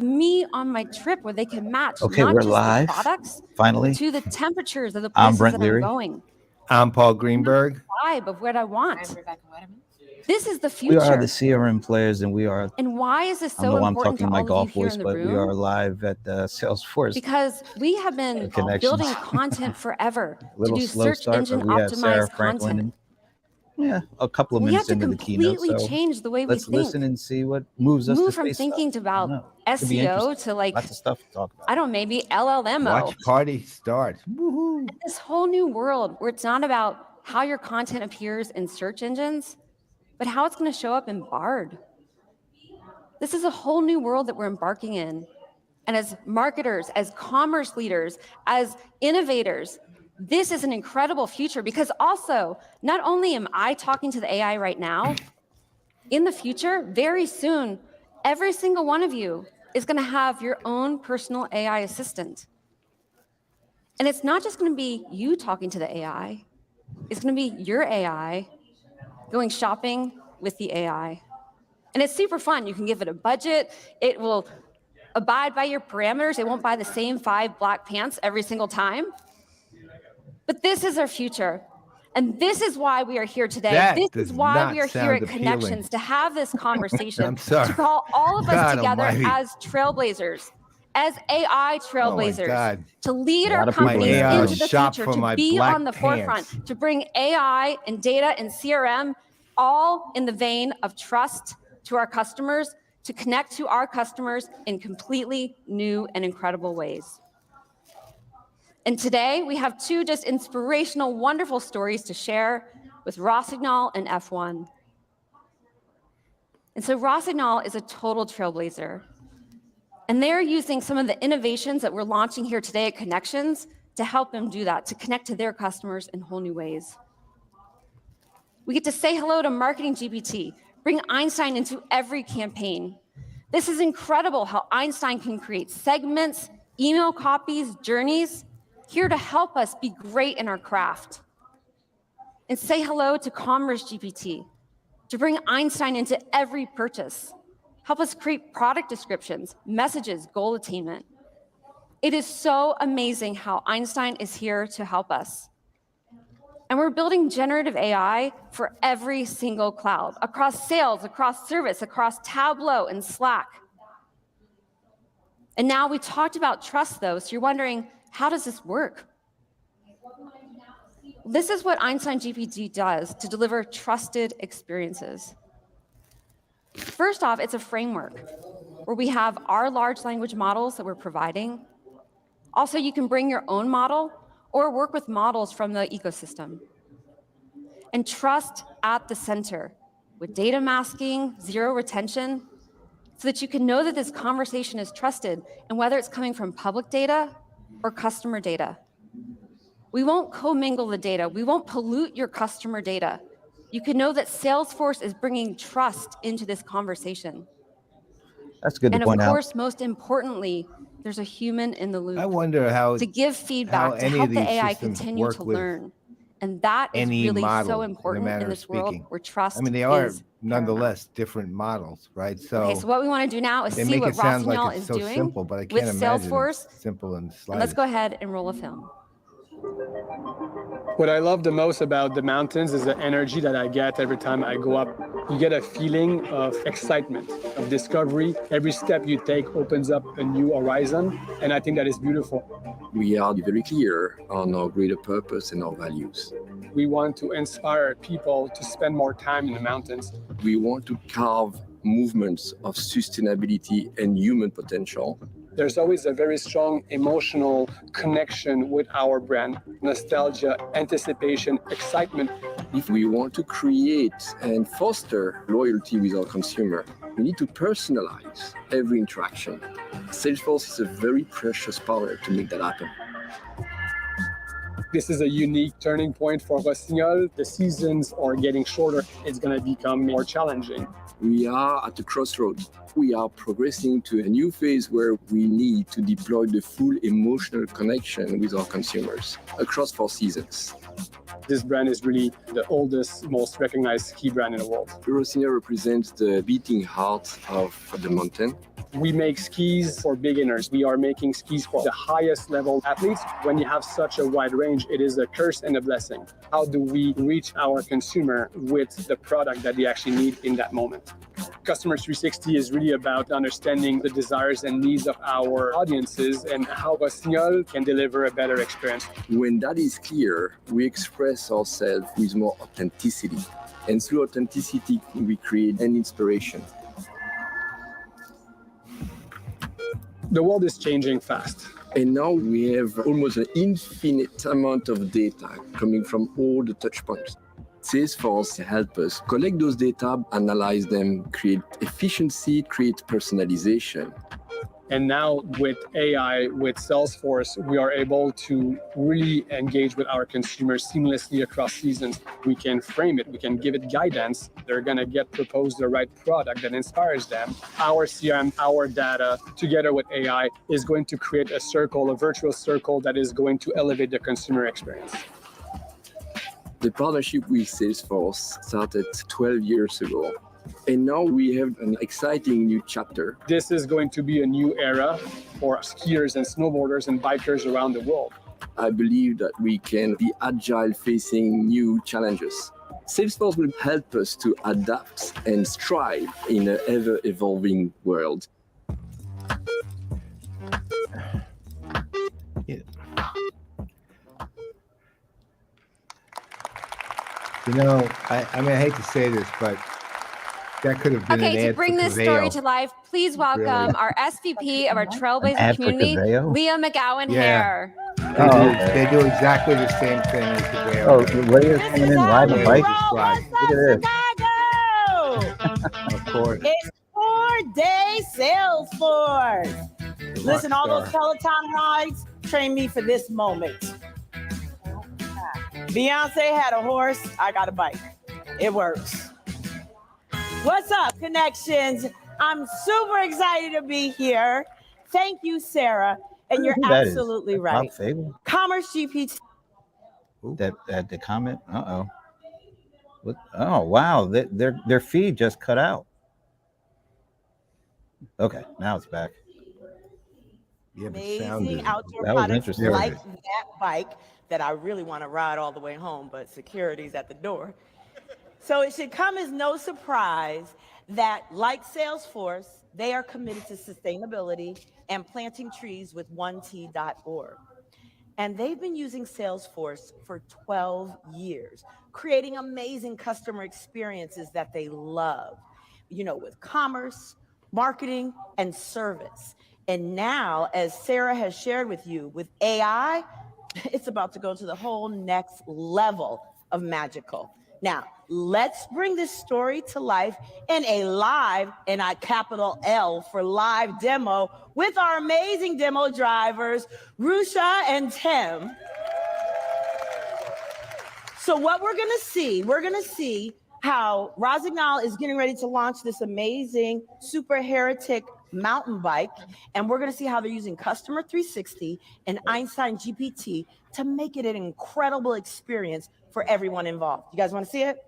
me on my trip where they can match Okay, not we're just live, the products finally. to the temperatures of the I'm places Brent that Leary. I'm going. I'm Paul Greenberg. Vibe of what I want. This is the We future. are the CRM players, and we are. And why is this I know so I'm important talking to my all of you golf here voice, in the but we are room? live at Salesforce Because we have been Connections. building content forever A little to do slow search start, engine but we have Sarah optimized Franklin. content. A couple of We have minutes to into the keynote, completely so change the way we let's think. listen and see what moves us Move to from space. thinking about Could be SEO interesting. to like, Lots of stuff to talk about. I don't know, maybe LLMO. Watch party start. Woohoo. This whole new world where it's not about how your content appears in search engines, but how it's going to show up in Bard. This is a whole new world that we're embarking in. And as marketers, as commerce leaders, as innovators, this is an incredible future because also, not only am I talking to the AI right now, in the future, very soon, every single one of you is going to have your own personal AI assistant. And it's not just going to be you talking to the AI. It's going to be your AI going shopping with the AI. And it's super fun. You can give it a budget. It will abide by your parameters. It won't buy the same 5 black pants every single time. But this is our future. And this is why we are here today. That This does is why not we are here sound at Connections appealing. to have this conversation, I'm sorry. to call all of us God together almighty. as trailblazers, as AI trailblazers, God. to lead A lot our of people companies in into the shop future, for to my be black on the pants. forefront, to bring AI and data and CRM all in the vein of trust to our customers, to connect to our customers in completely new and incredible ways. And today, we have 2 just inspirational, wonderful stories to share with Rossignol and F1. And so Rossignol is a total trailblazer. And they're using some of the innovations that we're launching here today at Connections to help them do that, to connect to their customers in whole new ways. We get to say hello to Marketing GPT, bring Einstein into every campaign. This is incredible how Einstein can create segments, email copies, journeys, here to help us be great in our craft. And say hello to Commerce GPT, to bring Einstein into every purchase, help us create product descriptions, messages, goal attainment. It is so amazing how Einstein is here to help us. And we're building generative AI for every single cloud, across sales, across service, across Tableau and Slack. And now we talked about trust, though, so you're wondering, how does this work? This is what Einstein GPT does to deliver trusted experiences. First off, it's a framework where we have our large language models that we're providing. Also, you can bring your own model or work with models from the ecosystem. And trust at the center with data masking, zero retention, so that you can know that this conversation is trusted and whether it's coming from public data or customer data. We won't commingle the data. We won't pollute your customer data. You can know that Salesforce is bringing trust into this conversation. That's good to And point of out. course, most importantly, there's a human in the loop. I wonder how to give feedback, to any help of the these AI systems continue work to with learn. And that is any really model so in a important manner in of this world speaking. where trust I mean, they are is nonetheless different models, right? okay, so what we want to do now is they see make what it sound Rossignol like it's is so doing simple, but I with can't imagine Salesforce. it's simple and And slightest. let's go ahead and roll a film. What I love the most about the mountains is the energy that I get every time I go up. You get a feeling of excitement, of discovery. Every step you take opens up a new horizon, and I think that is beautiful. We are very clear on our greater purpose and our values. We want to inspire people to spend more time in the mountains. We want to carve movements of sustainability and human potential. There's always a very strong emotional connection with our brand. Nostalgia, anticipation, excitement. If we want to create and foster loyalty with our consumer, we need to personalize every interaction. Salesforce is a very precious partner to make that happen. This is a unique turning point for Rossignol. The seasons are getting shorter. It's going to become more challenging. We are at a crossroads. We are progressing to a new phase where we need to deploy the full emotional connection with our consumers across 4 seasons. This brand is really the oldest, most recognized ski brand in the world. Eurosenior represents the beating heart of the mountain. We make skis for beginners. We are making skis for the highest level athletes. When you have such a wide range, it is a curse and a blessing. How do we reach our consumer with the product that they actually need in that moment? Customer 360 is really about understanding the desires and needs of our audiences and how Rossignol can deliver a better experience. When that is clear, we express ourselves with more authenticity. And through authenticity, we create an inspiration. The world is changing fast. And now we have almost an infinite amount of data coming from all the touch points. Salesforce helps us collect those data, analyze them, create efficiency, create personalization. And now with AI, with Salesforce, we are able to really engage with our consumers seamlessly across seasons. We can frame it, we can give it guidance. They're gonna get proposed the right product that inspires them. Our CRM, our data, together with AI, is going to create a circle, a virtual circle that is going to elevate the consumer experience. The partnership with Salesforce started 12 years ago. And now we have an exciting new chapter. This is going to be a new era for skiers and snowboarders and bikers around the world. I believe that we can be agile facing new challenges. Salesforce will help us to adapt and strive in an ever-evolving world. Yeah. You know, I mean, I hate to say this, but that could have been an Okay, ad to bring for this story Coveo. to life, please welcome Really? our SVP of our ad Trailblazer for community, Coveo? Leah McGowan Yeah. Hare. They do exactly the same thing as Coveo. Oh, Leah's coming in riding a Yeah, bike. we just ride. Look at this. Chicago! Of course. It's 4-day Salesforce. Listen, all those Peloton rides, train me for this moment. Beyonce had a horse, I got a bike. It works. What's up, Connections? I'm super excited to be here. Thank you, Sarah. And you're Who that is? absolutely Bob right. Fable? Commerce GPT. That the comment? Uh-oh. What? Oh, wow. Their feed just cut out. Okay, now it's back. Yeah, but sound Amazing is- outdoor that was products interesting. like that bike that I really want to ride all the way home, but security's at the door. So it should come as no surprise that, like Salesforce, they are committed to sustainability and planting trees with 1T.org. And they've been using Salesforce for 12 years, creating amazing customer experiences that they love, with commerce, marketing, and service. And now, as Sarah has shared with you, with AI, it's about to go to the whole next level of magical. Now, let's bring this story to life in a live, and I capital L for live demo with our amazing demo drivers, Rusha and Tim. So what we're gonna see how Rossignol is getting ready to launch this amazing Super Heretic mountain bike, and we're gonna see how they're using Customer 360 and Einstein GPT to make it an incredible experience for everyone involved. You guys wanna see it?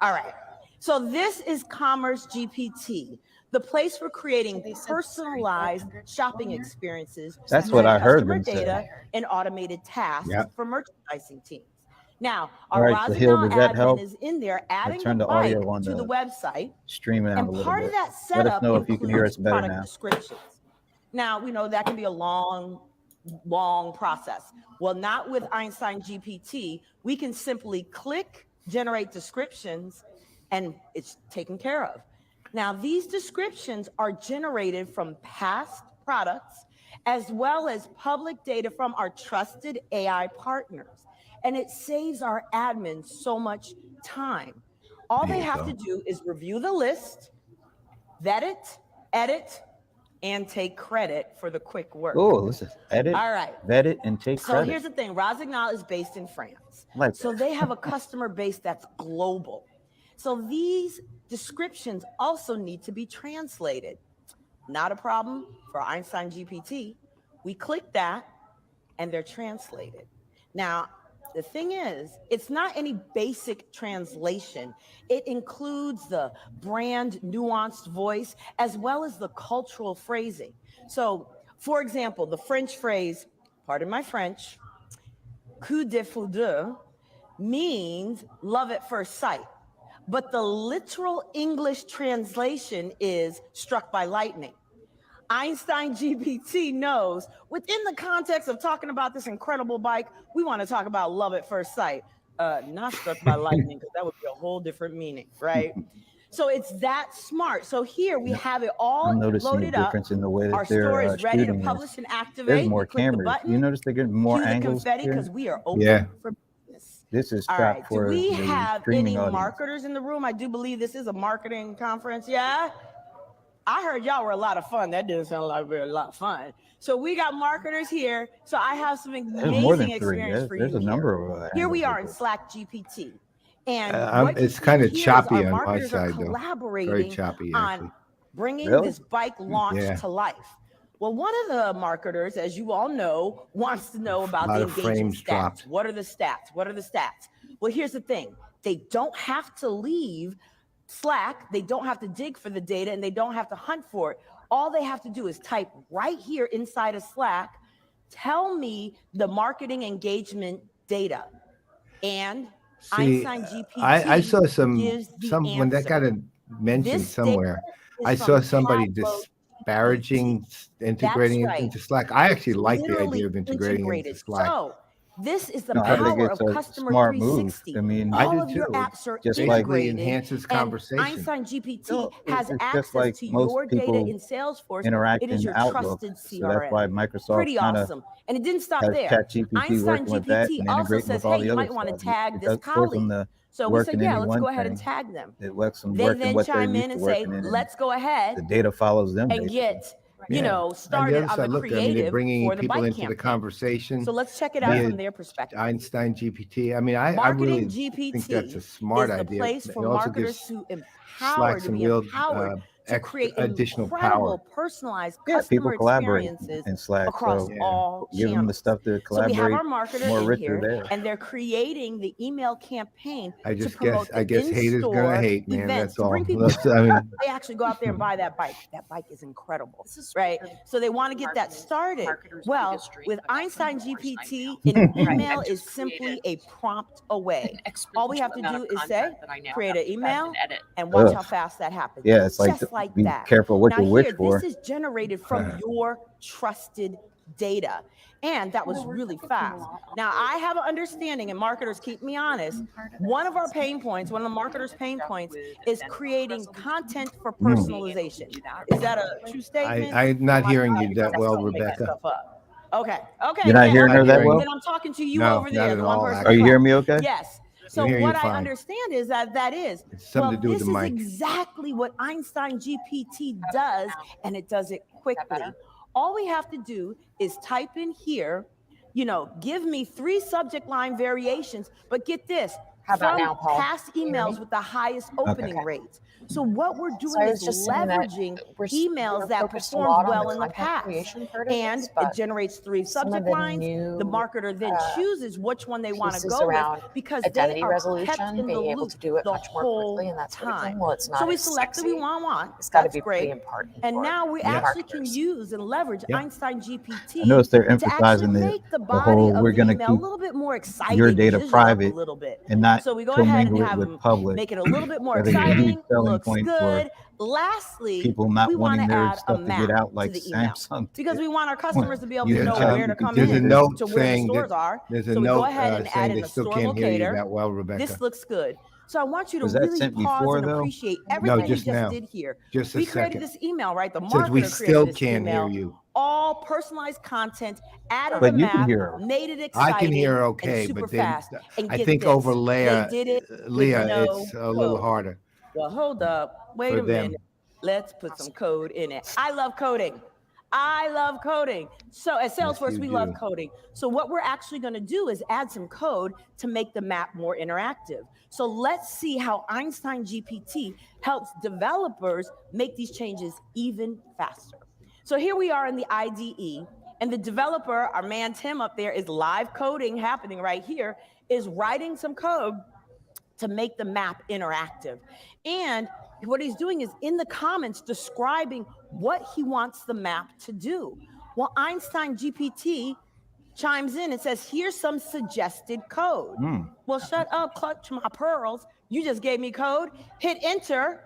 All right. So this is Commerce GPT, the place for creating personalized shopping experiences. That's using what I heard customer them say. data and automated tasks Yep. for merchandising teams. Now, All our right, Sahil, Rossignol does that admin help? is in there adding turned the the audio bike on to the the website. Streaming out a And little part bit. of that Let us setup know if you can hear us includes better product now. descriptions. Now, we know that can be a long process. Well, not with Einstein GPT. We can simply click generate descriptions and it's taken care of. Now, these descriptions are generated from past products as well as public data from our trusted AI partners. And it saves our admins so much time. All There they you have go. to do is review the list, vet it, edit, and take credit for the quick work. Oh, let's just edit, All right. vet it, and take So credit. here's the thing, Rossignol is based in France. Like So that. they have a customer base that's global. So these descriptions also need to be translated. Not a problem for Einstein GPT. We click that and they're translated. Now, the thing is, it's not any basic translation. It includes the brand nuanced voice as well as the cultural phrasing. So, for example, the French phrase, pardon my French, coup de foudre means love at first sight. But the literal English translation is struck by lightning. Einstein GPT knows within the context of talking about this incredible bike, we want to talk about love at first sight, not struck by lightning, because that would be a whole different meaning, right? So it's that smart. So here we have it all I'm noticing a loaded up. difference in the way that Our store they're is ready to shooting publish this. and activate. There's more You click the cameras. button, You notice they're getting more cue the angles confetti, here? because we are open Yeah. for business. This is All shot right. Do for we the have streaming any audience. marketers in the room? I do believe this is a marketing conference. Yeah. I heard y'all were a lot of fun. That didn't sound like a lot of fun. So we got marketers here. So I have some There's more than amazing three. experience for There's you a here. number of Here we angles are in with Slack GPT. And what it's you kind see of here is choppy our on my marketers are side, though. Very collaborating choppy, on actually. bringing Really? this bike launch Yeah. to life. Well, one of the marketers, as you all know, wants to know about lot the of engagement frames stats. dropped. What are the stats? What are the stats? Well, here's the thing. They don't have to leave Slack. They don't have to dig for the data, and they don't have to hunt for it. All they have to do is type right here inside of Slack, tell me the marketing engagement data. And See, Einstein GPT I saw some gives the when that got answer. mentioned This somewhere. data is I from saw somebody Tableau disparaging integrating right. it into Slack. I actually like the Literally idea of integrating it into integrated. Slack. So this is the No, I think power it's of a customer smart move. 360. I mean, I All do of your too. apps are Just like- Basically integrated, enhances and conversation. Einstein GPT No, has it's just access like to most your data people in Salesforce. interact It is in your Outlook. trusted So that's why CRM. Microsoft Pretty kind of awesome. And it didn't stop has there. ChatGPT Einstein working with that GPT and also integrating says, with all hey, the you other might want to stuff. tag It this does force them colleague. to So we work said, in yeah, any let's one go ahead thing. and tag them. It lets them They work in then what they're chime used in to and say, working in. let's go ahead The data follows them. and basically. get, you Yeah. know, On the started other on side, the look, I mean, they're creative bringing for the people bike into the campaign. conversation. So let's check it out via from their perspective. Einstein GPT. I mean, I Marketing really GPT think that's a smart is the idea. place It for also marketers gives to Slack some real to create additional incredible power. personalized Yeah, people customer collaborate experiences in Slack. across So Yeah. all give them the channels. stuff to So we have collaborate our marketer more in richer here, there. and they're creating the email campaign I to just promote guess, I guess the haters gonna in-store hate, man. events That's to all. bring people. I mean, They actually go out there and buy that bike. That bike is incredible, right? So they want to get that started. Well, with Einstein GPT, an email is simply a prompt away. All we have to do is say, create an email, and watch Ugh. how fast that happens. Yeah, it's like, Just like be that. careful what Now you wish here, for. this is generated from your trusted data. And that was really fast. Now, I have an understanding, and marketers keep me honest. One of our pain points, one of the marketers' pain points, is creating content for personalization. Is that a true statement? I'm not hearing you that well, I'm making Rebecca. stuff up. Okay. Okay. You're not yeah, hearing her that okay. well? Then I'm talking to you No, over not there, at the one all, person. Are you clap. hearing me okay? Yes. So hear you what I fine. understand is that is, It's something to do with this the is mic. exactly what Einstein GPT does, and it does it quickly. All we have to do is type in here, you know, give me 3 subject line variations, but get this, How about from now, Paul? past emails with the highest opening rates. So what we're doing I is was just saying that leveraging we're emails that focused a lot performed on well the in the content past. creation part of And this, it but generates 3 some of subject the lines. new, The marketer then chooses which one they want to pieces go around with because identity they are kept resolution, in the being able loop to do it the much more whole quickly and that sort of thing. time. Well, it's not So we as select that we sexy. want. It's got to That's be great. pretty important. And for now we Yeah. actually can marketers. use and leverage Yep. Einstein GPT I notice they're to actually emphasizing make the the body whole of we're the going to email a keep little bit more exciting. your data zhuzh it up private a little bit. and not So we go ahead and commingle it have with them public. make it a little bit more That is a huge exciting. selling Looks point for good. Lastly, people not we want wanting to their add a stuff to map get out like to the email Samsung because did. we want our customers to be able You- to know Yeah, where to come there's a in note to where the saying stores that are. there's a So we go note ahead and add saying in they a still store can't hear you locator. that well, Rebecca. This looks good. So I want you to Was that really sent pause before, and though? appreciate everything we just just now. did here. Just a We created second. this email, right? The It says we marketer still created this can't hear email. you. All personalized content, added But a you can map, hear her. made it I exciting can hear her and okay, super but then fast. And I get think this, over they did it with Leah, no it's a little code. harder. Well, hold up. Wait For a them. minute. Let's put some code in it. I love coding. I love coding. So at Salesforce, you we love do. coding. So what we're actually going to do is add some code to make the map more interactive. So let's see how Einstein GPT helps developers make these changes even faster. So here we are in the IDE. And the developer, our man Tim up there, is live coding happening right here, is writing some code to make the map interactive. And what he's doing is in the comments describing what he wants the map to do. Well, Einstein GPT chimes in and says, here's some suggested code. Well, shut up, clutch my pearls. You just gave me code. Hit enter.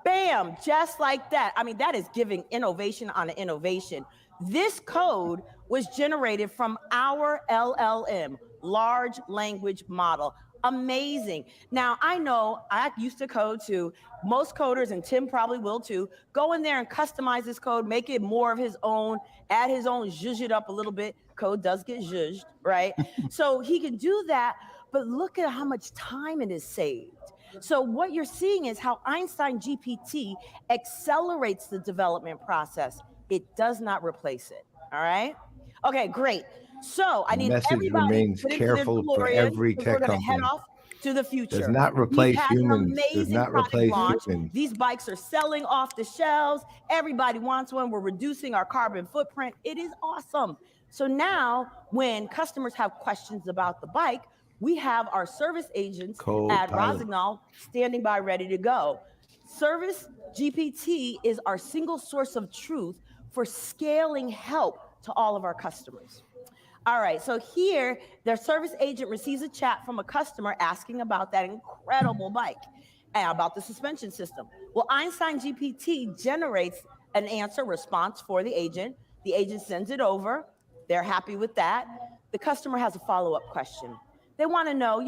Bam, just like that. I mean, that is giving innovation on innovation. This code was generated from our LLM, large language model. Amazing. Now, I know I used to code too. Most coders, and Tim probably will too, go in there and customize this code, make it more of his own, add his own, zhuzh it up a little bit. Code does get zhuzhed, right? So he can do that, but look at how much time it is saved. So what you're seeing is how Einstein GPT accelerates the development process. It does not replace it, all right? Okay, great. So I need message everybody remains to get into careful their for DeLorean, every 'cause tech we're gonna head company. off to the future. Does not We've replace had an humans. Does amazing not product replace launch. humans. These bikes are selling off the shelves. Everybody wants one. We're reducing our carbon footprint. It is awesome. So now when customers have questions about the bike, we have our service agents at Rosignol standing by ready to go. Service GPT is our single source of truth for scaling help to all of our customers. All right, so here, their service agent receives a chat from a customer asking about that incredible bike and about the suspension system. Well, Einstein GPT generates an answer response for the agent. The agent sends it over. They're happy with that. The customer has a follow-up question. They want to know,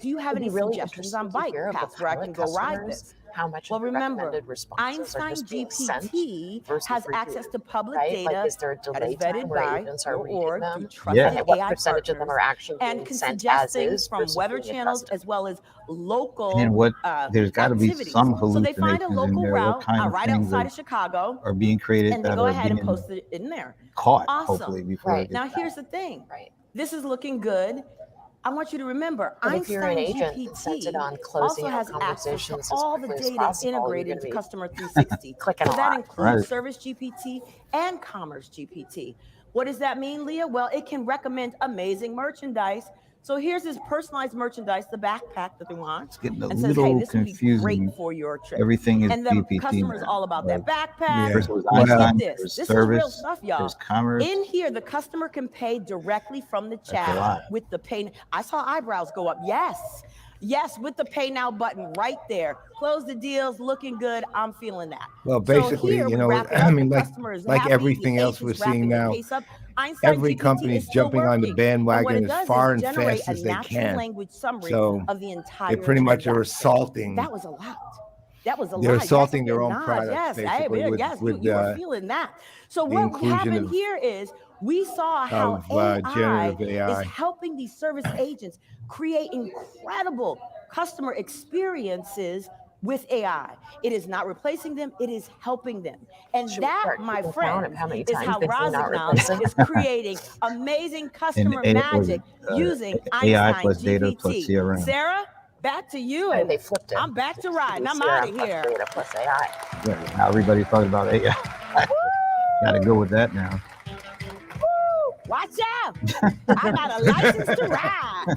do you have any suggestions on bike paths where I can go ride this? How much Well, of the remember, recommended responses are Einstein just being sent GPT versus has reviewed, access to public right? data Like, is there a that delay is vetted time where by agents are your reading org them? through trusted And what AI percentage of them partners are actually and being can sent suggest as things is from versus weather being channels adjusted? as well as local And there's got to be activities. some So they find a hallucinations in local there. What route kind of right things outside of Chicago, are being created and they that go are ahead and being post it in there. caught, Awesome. hopefully, before Right. it Now, gets here's the thing. Right. This is looking good. I want you to remember, But if you're an Einstein agent and sent it GPT on closing also out has access to conversations as all the quickly as data possible, you're integrated gonna into be Customer 360. clicking So a that lot. includes Right. Service GPT and Commerce GPT. What does that mean, Leah? Well, it can recommend amazing merchandise. So here's this personalized merchandise, the backpack that they want, It's getting a and says, hey, little this would be great confusing. for your trip. Everything is And the GPT customer is now. all about Like, that backpack. first it was But Einstein, get there's this is real service, stuff, y'all. there's commerce. In here, the customer can pay directly from the a chat lot. with the pay. I saw eyebrows go up. Yes, with the pay now button right there. Close the deals, looking good. I'm feeling that. Well, So basically, here we you know, wrap it I up. mean, The like customer is like happy, everything the else we're agent's wrapping seeing their now, case up. Einstein every GPT company's is still jumping on the working. And what bandwagon it as does far is and generate fast a as they natural can. language summary So of the entire they pretty much are transaction. assaulting. That was a lot. That was a They're lot. assaulting Yes, their own nods. products, Yes, basically, with you were feeling that. So the what inclusion happened of here is we saw how generative AI is AI. helping these service agents create incredible customer experiences with AI. It is not replacing them, it is helping them. And Should we that, start my keeping count of friend, how many is times how they say not Rosignol replacing? is creating amazing customer And magic using AI Einstein plus data plus GPT. CRM. Sarah, back to you. And they flipped it. I'm back to riding. I'm CRM out of plus here. Data plus AI. Yeah, now everybody's talking about AI. Got to go with that now. Woo! Watch out! I got a license to ride.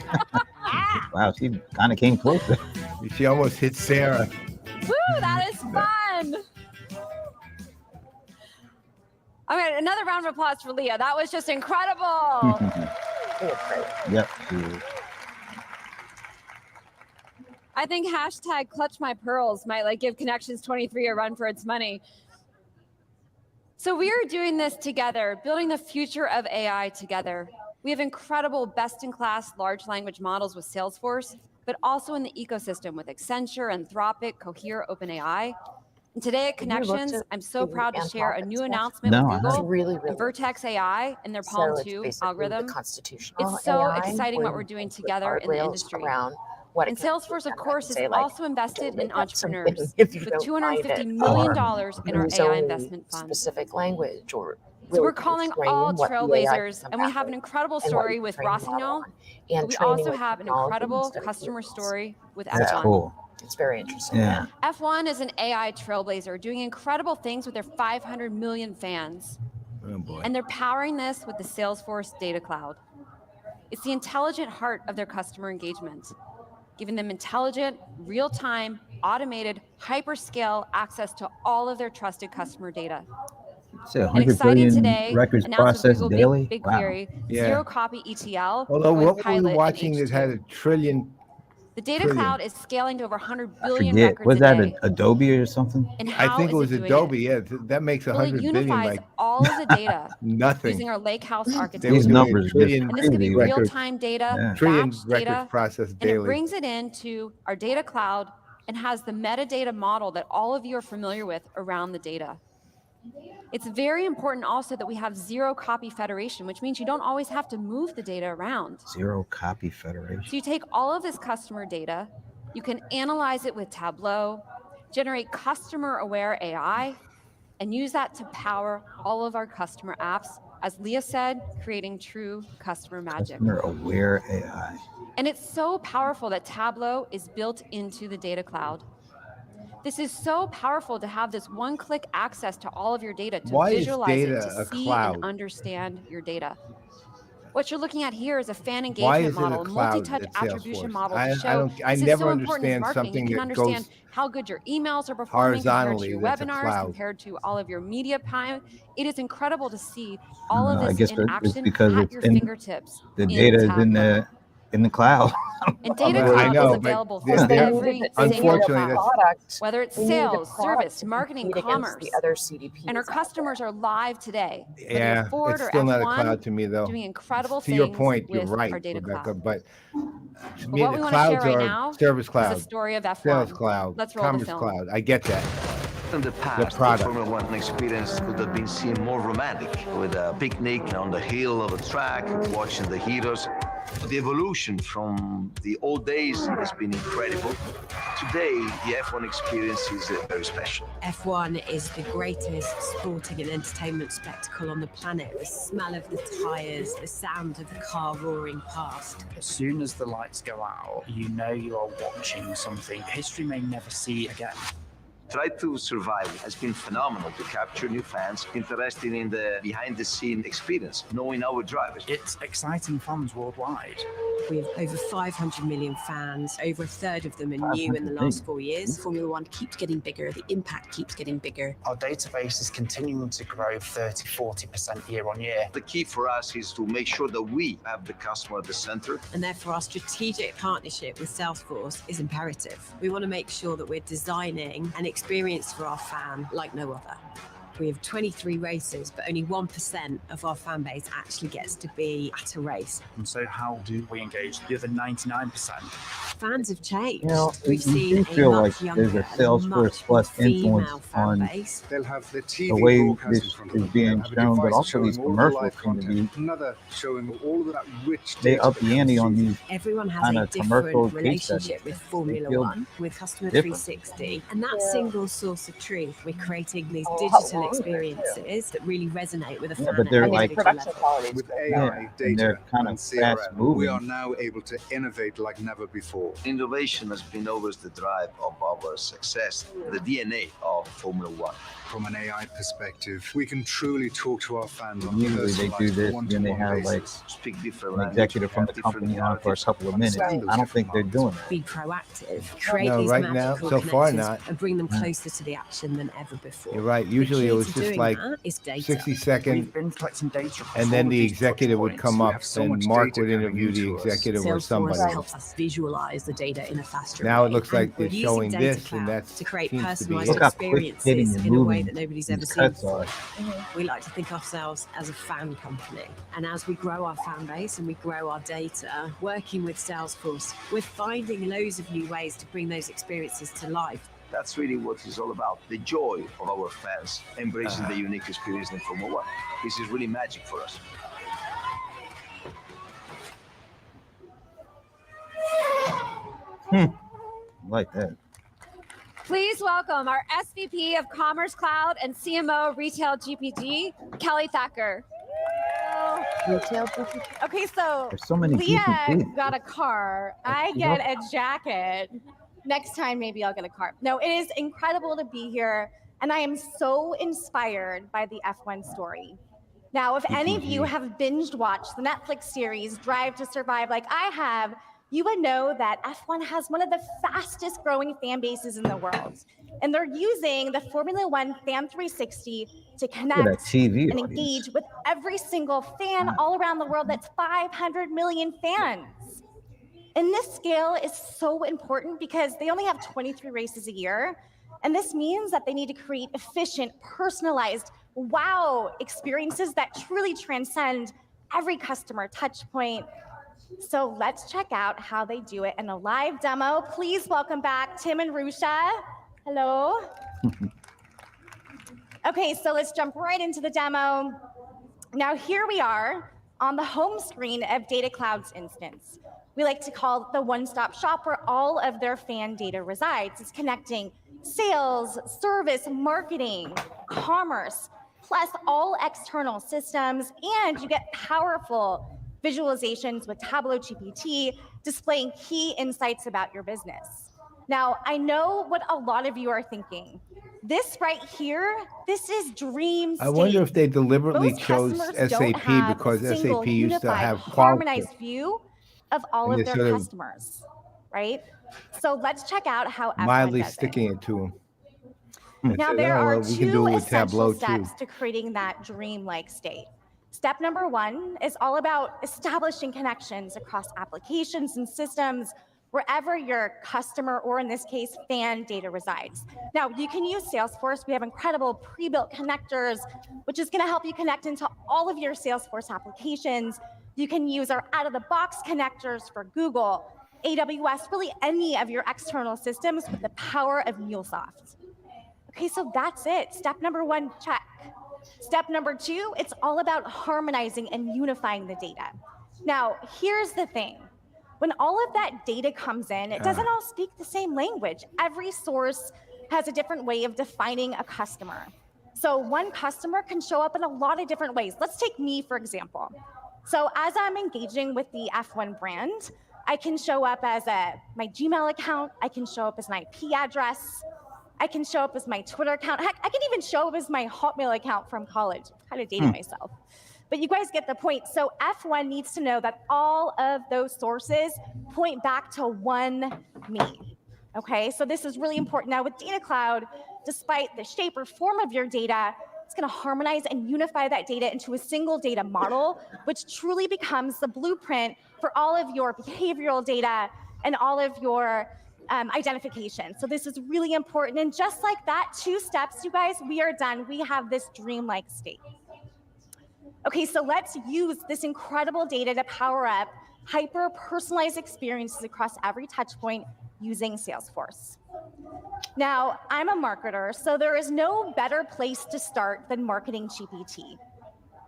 Ah! Wow, she kind of came closer. She almost hit Sarah. Woo, that is fun. All right, another round of applause for Leah. That was just incredible. Yep. She is. I think hashtag clutch my pearls might give Connections 23 a run for its money. So we are doing this together, building the future of AI together. We have incredible best-in-class large language models with Salesforce, but also in the ecosystem with Accenture, Anthropic, Cohere, OpenAI. And today at Connections, I'm so proud to share a new announcement with Google and Vertex AI and their Palm 2 algorithm. It's so exciting what we're doing together in the industry. And Salesforce, of course, is also invested in entrepreneurs with $250 million in our AI investment fund. Specific language or so we're calling all trailblazers, and we have an incredible story with Rosignol. But we also have an incredible customer story with F1. That's cool. It's very interesting. Yeah. F1 is an AI trailblazer doing incredible things with their 500 million fans. Oh boy. And they're powering this with the Salesforce Data Cloud. It's the intelligent heart of their customer engagement, giving them intelligent, real-time, automated, hyperscale access to all of their trusted customer data. Say And 100 exciting billion today, records announced with processed Google daily. BigQuery, Yeah. zero copy ETL, Although going what were we pilot in watching that had H2. a trillion? The data Trillion. cloud is scaling to over 100 I billion forget. records Was a that day. Adobe or something? And I how think it is was doing Adobe. it? Yeah, that makes Well, it 100 billion unifies like all of the data nothing. using our lakehouse They were architecture. These doing a numbers are just trillion And this could be crazy. real-time data, Yeah. trillion batch records data, processed and it daily. brings it into our data cloud and has the metadata model that all of you are familiar with around the data. It's very important also that we have zero copy federation, which means you don't always have to move the data around. Zero copy So federation. you take all of this customer data, you can analyze it with Tableau, generate customer-aware AI, and use that to power all of our customer apps, as Leah said, creating true customer magic. Customer aware AI. And it's so powerful that Tableau is built into the data cloud. This is so powerful to have this one-click access to all of your data, to Why is visualize it, data to a see cloud? and understand your data. What you're looking at here is a fan Why engagement is it a model, a cloud multi-touch at attribution Salesforce? model I to show this is never so important as understand marketing. something You can that understand goes how good your emails are performing compared to horizontally. your That's a webinars, cloud. compared to all of your media time. It is incredible to see I all don't of know. I this guess in it's action because at it's your in fingertips. the in data is in Tableau. the cloud. And Data Well, I Cloud know, is but available they're- for they're- every They needed single unfortunately, a that's- cloud, product. whether it's They needed a sales, product service, to marketing, compete against commerce. the other CDPs And our out there. customers are live today, whether Yeah, you're Ford it's or still not a F1, cloud to me, though. doing incredible To your things point, you're with right, our data Rebecca. cloud. But to But me, what the we want to share clouds right are now Service is Cloud, the story of F1. Sales Cloud, Let's roll the Commerce film. Cloud. I get that. In the past, the product. Formula One experience could have been seen more romantic, with a picnic on the hill of a track, watching the heroes. The evolution from the old days has been incredible. Today, the F1 experience is very special. F1 is the greatest sporting and entertainment spectacle on the planet. The smell of the tyres, the sound of the car roaring past. As soon as the lights go out, you know you are watching something history may never see again. Try to Survive has been phenomenal to capture new fans interested in the behind-the-scene experience, knowing our drivers. It's exciting fans worldwide. We have over 500 million fans. Over a third of them are new in the last 4 years. Formula One keeps getting bigger. The impact keeps getting bigger. Our database is continuing to grow 30-40% year on year. The key for us is to make sure that we have the customer at the center. And therefore, our strategic partnership with Salesforce is imperative. We want to make sure that we're designing an experience for our fan like no other. We have 23 races, but only 1% of our fan base actually gets to be at a race. And so how do we engage the other 99%? Fans have changed. You know, We've you seen do a feel much like there's younger a and Salesforce much Plus more influence female fan on base. They'll have the TV the way broadcast this in front is of them. being They'll have a shown, but device also these showing all the commercials live seem to content. be Another showing all of that rich they data up that the comes ante on through. these Everyone has kind a of commercial different case studies. relationship with Formula feel One, with Customer different. 360. And that Yeah. single source of truth, we're creating these Oh, digital how long? experiences that really resonate with a Yeah, fan but at they're an like- individual production level. quality is With good. AI, Yeah, and data, they're kind and of CRM, fast-moving. we are now able to innovate like never before. Innovation has been always the drive of our success, the DNA of Formula One. From an AI perspective, we can truly talk to our fans on a Usually they do personalized this, one-to-one then they have like basis. Speak different an language, executive from the have different company on for a narratives. couple of minutes. Understand those I don't think they're different doing that. Be proactive, create No, these right now, magical so far connections not. and bring them closer to the action than ever before. You're right. The Usually key it was to just doing like that is data. 60 seconds, We've been collecting data across and all then of the these executive would touch come points. up have so and much Mark data would coming interview the into us. executive or Salesforce somebody. helps us visualize the data in a faster Now way. it looks And like we're they're using showing Data this, and Cloud that's to create seems to be personalized it. Look how quick hitting experiences and in a way moving that nobody's these ever seen cuts before. are. We like to think ourselves as a fan company. And as we grow our fan base and we grow our data, working with Salesforce, we're finding loads of new ways to bring those experiences to life. That's really what it's all about. The joy of our fans embracing the unique experience in Formula One. This is really magic for us. Like that. Please welcome our SVP of Commerce Cloud and CMO Retail GPG, Kelly Thacker. Retail. Okay, so There's so many Leah GPPs. got a car. I you get know? a jacket. Next time, maybe I'll get a car. No, it is incredible to be here, and I am so inspired by the F1 story. Now, if any of you have binged watched the Netflix series Drive to Survive like I have, you would know that F1 has one of the fastest growing fan bases in the world. And they're using the Formula One Fan 360 to connect TV and audience. engage with every single fan all around the world. That's 500 million fans. And this scale is so important because they only have 23 races a year. And this means that they need to create efficient, personalized, wow experiences that truly transcend every customer touch point. So let's check out how they do it in a live demo. Please welcome back Tim and Rusha. Hello. Okay, so let's jump right into the demo. Now here we are on the home screen of Data Cloud's instance. We like to call it the one-stop shop where all of their fan data resides. It's connecting sales, service, marketing, commerce, plus all external systems, and you get powerful visualizations with Tableau GPT displaying key insights about your business. Now, I know what a lot of you are thinking. This right here, this is dream state. I wonder if they deliberately Most chose customers don't SAP have because a single, SAP used to unified, have harmonized quality. view of all And of they're their sort of customers, right? So let's check out how F1 mildly does it. sticking it to them. Now, there are we can do two it with essential Tableau too. steps to creating that dream-like state. Step number one is all about establishing connections across applications and systems wherever your customer, or in this case, fan data resides. Now, you can use Salesforce. We have incredible pre-built connectors, which is gonna help you connect into all of your Salesforce applications. You can use our out-of-the-box connectors for Google, AWS, really any of your external systems with the power of MuleSoft. Okay, so that's it. Step number one, check. Step number two, it's all about harmonizing and unifying the data. Now, here's the thing. When all of that data comes in, it doesn't all speak the same language. Every source has a different way of defining a customer. So one customer can show up in a lot of different ways. Let's take me, for example. So as I'm engaging with the F1 brand, I can show up as my Gmail account. I can show up as my IP address. I can show up as my Twitter account. Heck, I can even show up as my Hotmail account from college. I'm kind of dating myself. But you guys get the point. So F1 needs to know that all of those sources point back to one me. Okay, so this is really important. Now with Data Cloud, despite the shape or form of your data, it's gonna harmonize and unify that data into a single data model, which truly becomes the blueprint for all of your behavioral data and all of your identification. So this is really important. And just like that, 2 steps, you guys, we are done. We have this dreamlike state. Okay, so let's use this incredible data to power up hyper-personalized experiences across every touch point using Salesforce. Now, I'm a marketer, so there is no better place to start than Marketing GPT.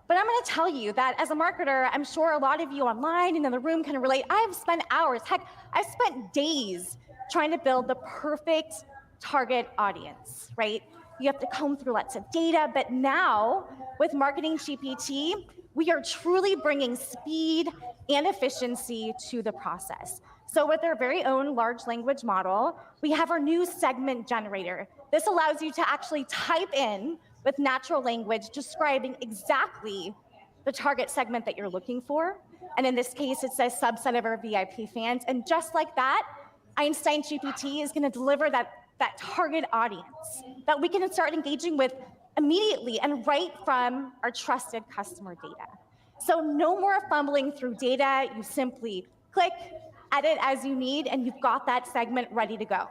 But I'm gonna tell you that as a marketer, I'm sure a lot of you online and in the room can relate. I've spent hours, heck, I've spent days trying to build the perfect target audience, right? You have to comb through lots of data, but now with Marketing GPT, we are truly bringing speed and efficiency to the process. So with our very own large language model, we have our new segment generator. This allows you to actually type in with natural language describing exactly the target segment that you're looking for. And in this case, it's a subset of our VIP fans. And just like that, Einstein GPT is gonna deliver that target audience that we can start engaging with immediately and right from our trusted customer data. So no more fumbling through data. You simply click, edit as you need, and you've got that segment ready to go.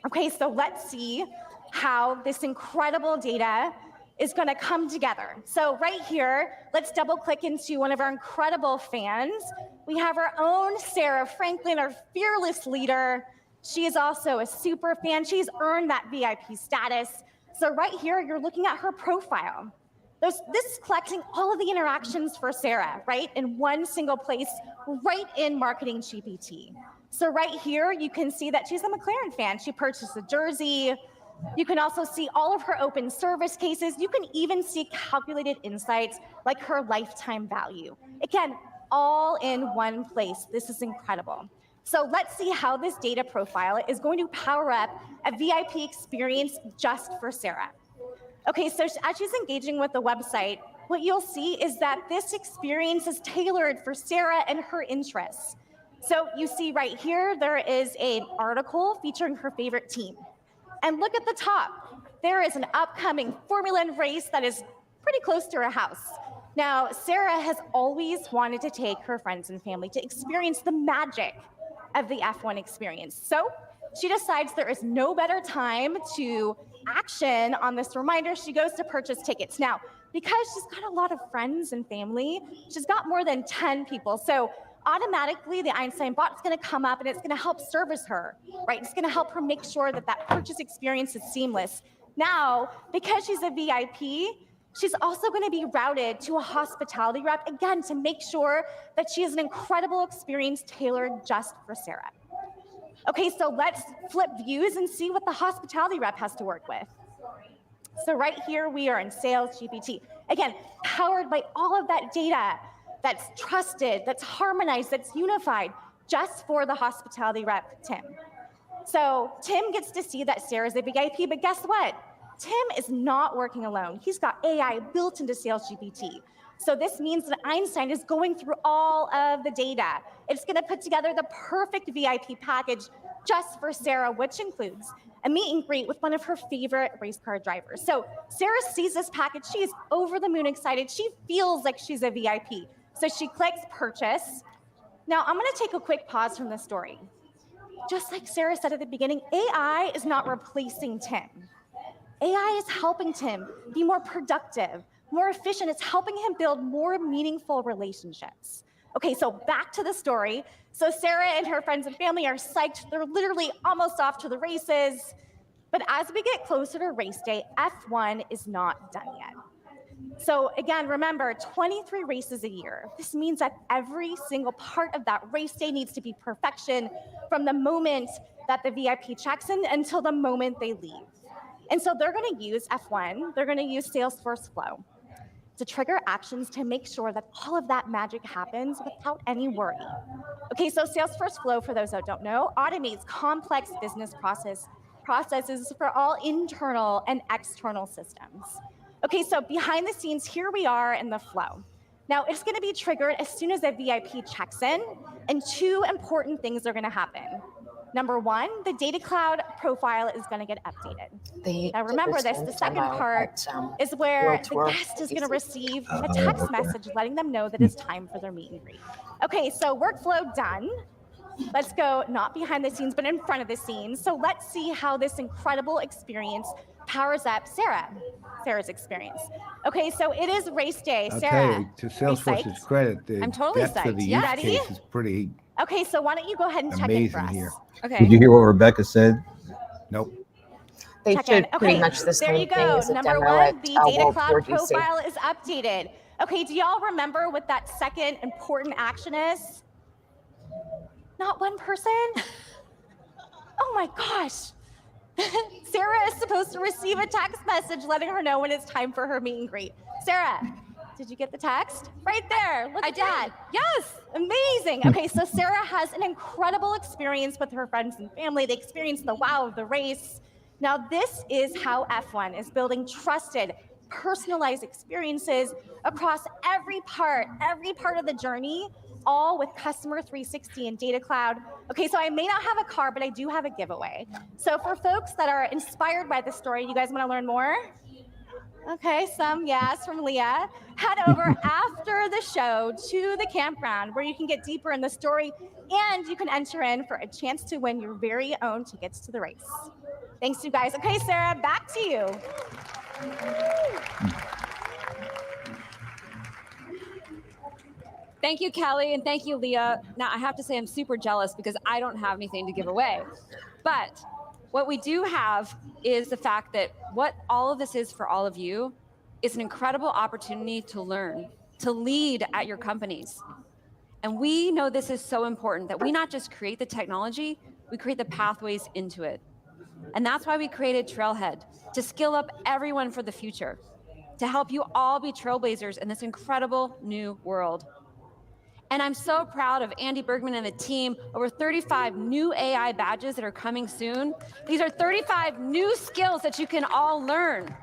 Okay, so let's see how this incredible data is gonna come together. So right here, let's double click into one of our incredible fans. We have our own Sarah Franklin, our fearless leader. She is also a super fan. She's earned that VIP status. So right here, you're looking at her profile. This is collecting all of the interactions for Sarah, right? In one single place, right in Marketing GPT. So right here, you can see that she's a McLaren fan. She purchased a jersey. You can also see all of her open service cases. You can even see calculated insights like her lifetime value. Again, all in one place. This is incredible. So let's see how this data profile is going to power up a VIP experience just for Sarah. Okay, so as she's engaging with the website, what you'll see is that this experience is tailored for Sarah and her interests. So you see right here, there is an article featuring her favorite team. And look at the top. There is an upcoming Formula One race that is pretty close to her house. Now, Sarah has always wanted to take her friends and family to experience the magic of the F1 experience. So she decides there is no better time to action on this reminder. She goes to purchase tickets. Now, because she's got a lot of friends and family, she's got more than 10 people. So automatically the Einstein bot's gonna come up and it's gonna help service her, right? It's gonna help her make sure that that purchase experience is seamless. Now, because she's a VIP, she's also gonna be routed to a hospitality rep, again, to make sure that she has an incredible experience tailored just for Sarah. Okay, so let's flip views and see what the hospitality rep has to work with. So right here, we are in Sales GPT. Again, powered by all of that data that's trusted, that's harmonized, that's unified, just for the hospitality rep, Tim. So Tim gets to see that Sarah's a VIP, but guess what? Tim is not working alone. He's got AI built into Sales GPT. So this means that Einstein is going through all of the data. It's gonna put together the perfect VIP package just for Sarah, which includes a meet and greet with one of her favorite race car drivers. So Sarah sees this package, she is over the moon excited. She feels like she's a VIP. So she clicks purchase. Now I'm gonna take a quick pause from the story. Just like Sarah said at the beginning, AI is not replacing Tim. AI is helping Tim be more productive, more efficient. It's helping him build more meaningful relationships. Okay, so back to the story. So Sarah and her friends and family are psyched. They're literally almost off to the races. But as we get closer to race day, F1 is not done yet. So again, remember, 23 races a year. This means that every single part of that race day needs to be perfection from the moment that the VIP checks in until the moment they leave. And so they're gonna use F1, they're gonna use Salesforce Flow to trigger actions to make sure that all of that magic happens without any worry. Okay, so Salesforce Flow, for those that don't know, automates complex business processes for all internal and external systems. Okay, so behind the scenes, here we are in the flow. Now, it's gonna be triggered as soon as a VIP checks in, and two important things are gonna happen. Number one, the data cloud profile is gonna get updated. Now remember this, the second part is where the guest is gonna receive a text message letting them know that it's time for their meet and greet. Okay, so workflow done. Let's go not behind the scenes, but in front of the scenes. So let's see how this incredible experience powers up Sarah's experience. Okay, so it is race day. I'll Sarah, tell you, to Salesforce's credit, the I'm totally depth of the psyched. use Yeah. case is pretty okay, so why don't you go ahead and check in for amazing us? here. Okay. Did you hear what Rebecca said? Nope. They Check in. showed pretty Okay, much the there same you thing go. as a Number demo one, at the data World cloud Tour DC. profile is updated. Okay, do y'all remember what that second important action is? Not one person? Oh my gosh. Sarah is supposed to receive a text message letting her know when it's time for her meet and greet. Sarah, did you get the text? Right there, look at that. Yes, amazing. Okay, so Sarah has an incredible experience with her friends and family. They experience the wow of the race. Now, this is how F1 is building trusted, personalized experiences across every part of the journey, all with Customer 360 and Data Cloud. Okay, so I may not have a car, but I do have a giveaway. So for folks that are inspired by this story, you guys wanna learn more? Okay, some yes from Leah. Head over after the show to the campground where you can get deeper in the story and you can enter in for a chance to win your very own tickets to the race. Thanks, you guys. Okay, Sarah, back to you. Thank you, Kelly, and thank you, Leah. Now, I have to say I'm super jealous because I don't have anything to give away. But what we do have is the fact that what all of this is for all of you is an incredible opportunity to learn, to lead at your companies. And we know this is so important that we not just create the technology, we create the pathways into it. And that's why we created Trailhead, to skill up everyone for the future, to help you all be trailblazers in this incredible new world. And I'm so proud of Andy Bergman and the team, over 35 new AI badges that are coming soon. These are 35 new skills that you can all learn.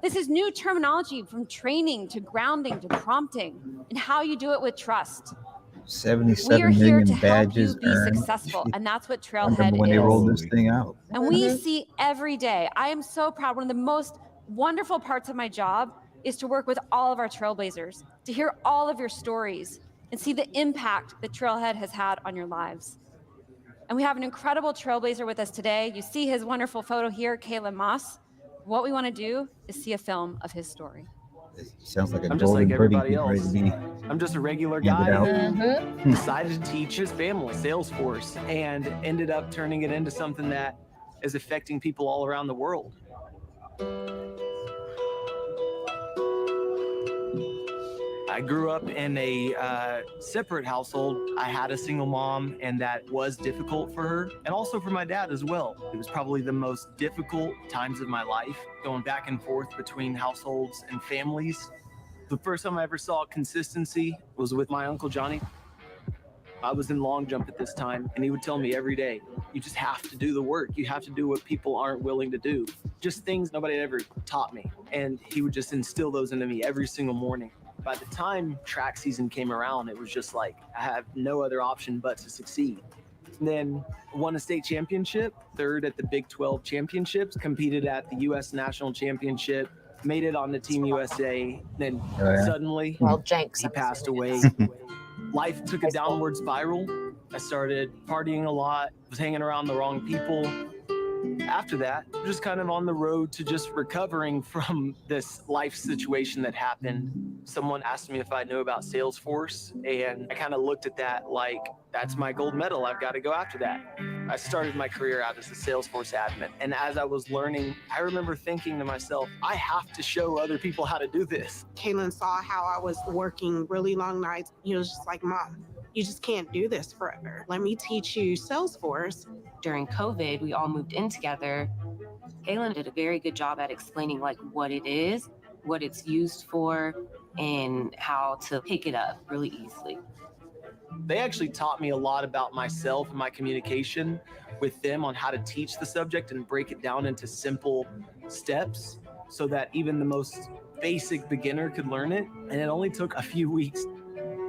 This is new terminology from training to grounding to prompting and how you do it with trust. We 77 are here million to help you badges be earned. successful, and that's what I remember Trailhead when they rolled is. this thing out. And we see every day. I am so proud. One of the most wonderful parts of my job is to work with all of our trailblazers, to hear all of your stories and see the impact that Trailhead has had on your lives. And we have an incredible trailblazer with us today. You see his wonderful photo here, Kalen Moss. What we want to do is see a film of his story. It sounds like a I'm just golden like birdie everybody ready to else. be I'm just a regular handed guy out. who decided to teach his family Salesforce and ended up turning it into something that is affecting people all around the world. I grew up in a separate household. I had a single mom, and that was difficult for her, and also for my dad as well. It was probably the most difficult times of my life, going back and forth between households and families. The first time I ever saw consistency was with my Uncle Johnny. I was in long jump at this time, and he would tell me every day, you just have to do the work. You have to do what people aren't willing to do. Just things nobody ever taught me. And he would just instill those into me every single morning. By the time track season came around, it was just like, I have no other option but to succeed. And then won a state championship, third at the Big 12 championships, competed at the U.S. National Championship, made it on the Team USA. Then suddenly, he passed away. Life took a downward spiral. I started partying a lot, was hanging around the wrong people. After that, just kind of on the road to just recovering from this life situation that happened. Someone asked me if I knew about Salesforce, and I kind of looked at that like, that's my gold medal. I've got to go after that. I started my career out as a Salesforce admin, and as I was learning, I remember thinking to myself, I have to show other people how to do this. Kalen saw how I was working really long nights. He was just like, Mom, you just can't do this forever. Let me teach you Salesforce. During COVID, we all moved in together. Kalen did a very good job at explaining like what it is, what it's used for, and how to pick it up really easily. They actually taught me a lot about myself and my communication with them on how to teach the subject and break it down into simple steps so that even the most basic beginner could learn it. And it only took a few weeks.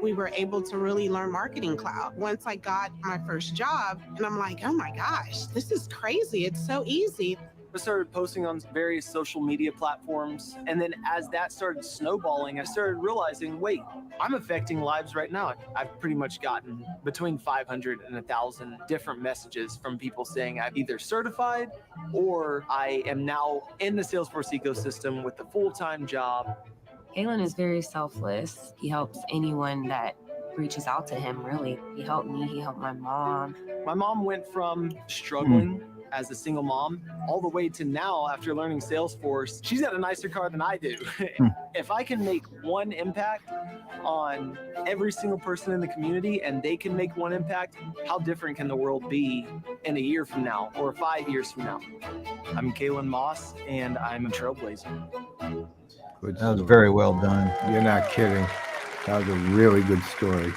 We were able to really learn Marketing Cloud. Once I got my first job, and I'm like, oh my gosh, this is crazy. It's so easy. I started posting on various social media platforms. And then as that started snowballing, I started realizing, wait, I'm affecting lives right now. I've pretty much gotten between 500 and 1,000 different messages from people saying I'm either certified or I am now in the Salesforce ecosystem with a full-time job. Kalen is very selfless. He helps anyone that reaches out to him, really. He helped me, he helped my mom. My mom went from struggling as a single mom all the way to now, after learning Salesforce, she's got a nicer car than I do. If I can make one impact on every single person in the community and they can make one impact, how different can the world be in a year from now or 5 years from now? I'm Kalen Moss, and I'm a trailblazer. Good That was story. very well done. You're not kidding. That was a really good story.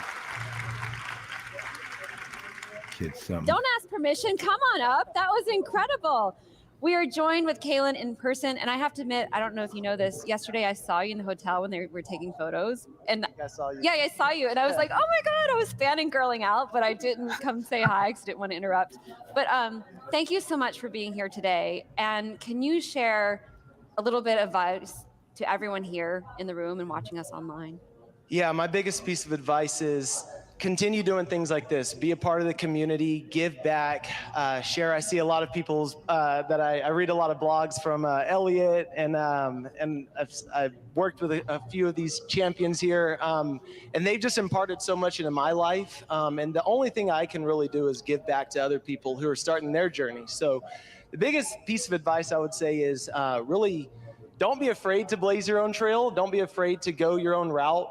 Kid something. Don't ask permission. Come on up. That was incredible. We are joined with Kalen in person, and I have to admit, I don't know if you know this. Yesterday, I saw you in the hotel when they were taking photos, and I saw you. yeah, I saw you, and I was like, oh my god, I was fangirling out, but I didn't come say hi because I didn't want to interrupt. But thank you so much for being here today. And can you share a little bit of advice to everyone here in the room and watching us online? Yeah, my biggest piece of advice is continue doing things like this. Be a part of the community, give back, share. I see a lot of people's that I read a lot of blogs from Elliot, and I've worked with a few of these champions here, and they've just imparted so much into my life. And the only thing I can really do is give back to other people who are starting their journey. So the biggest piece of advice I would say is really, don't be afraid to blaze your own trail. Don't be afraid to go your own route.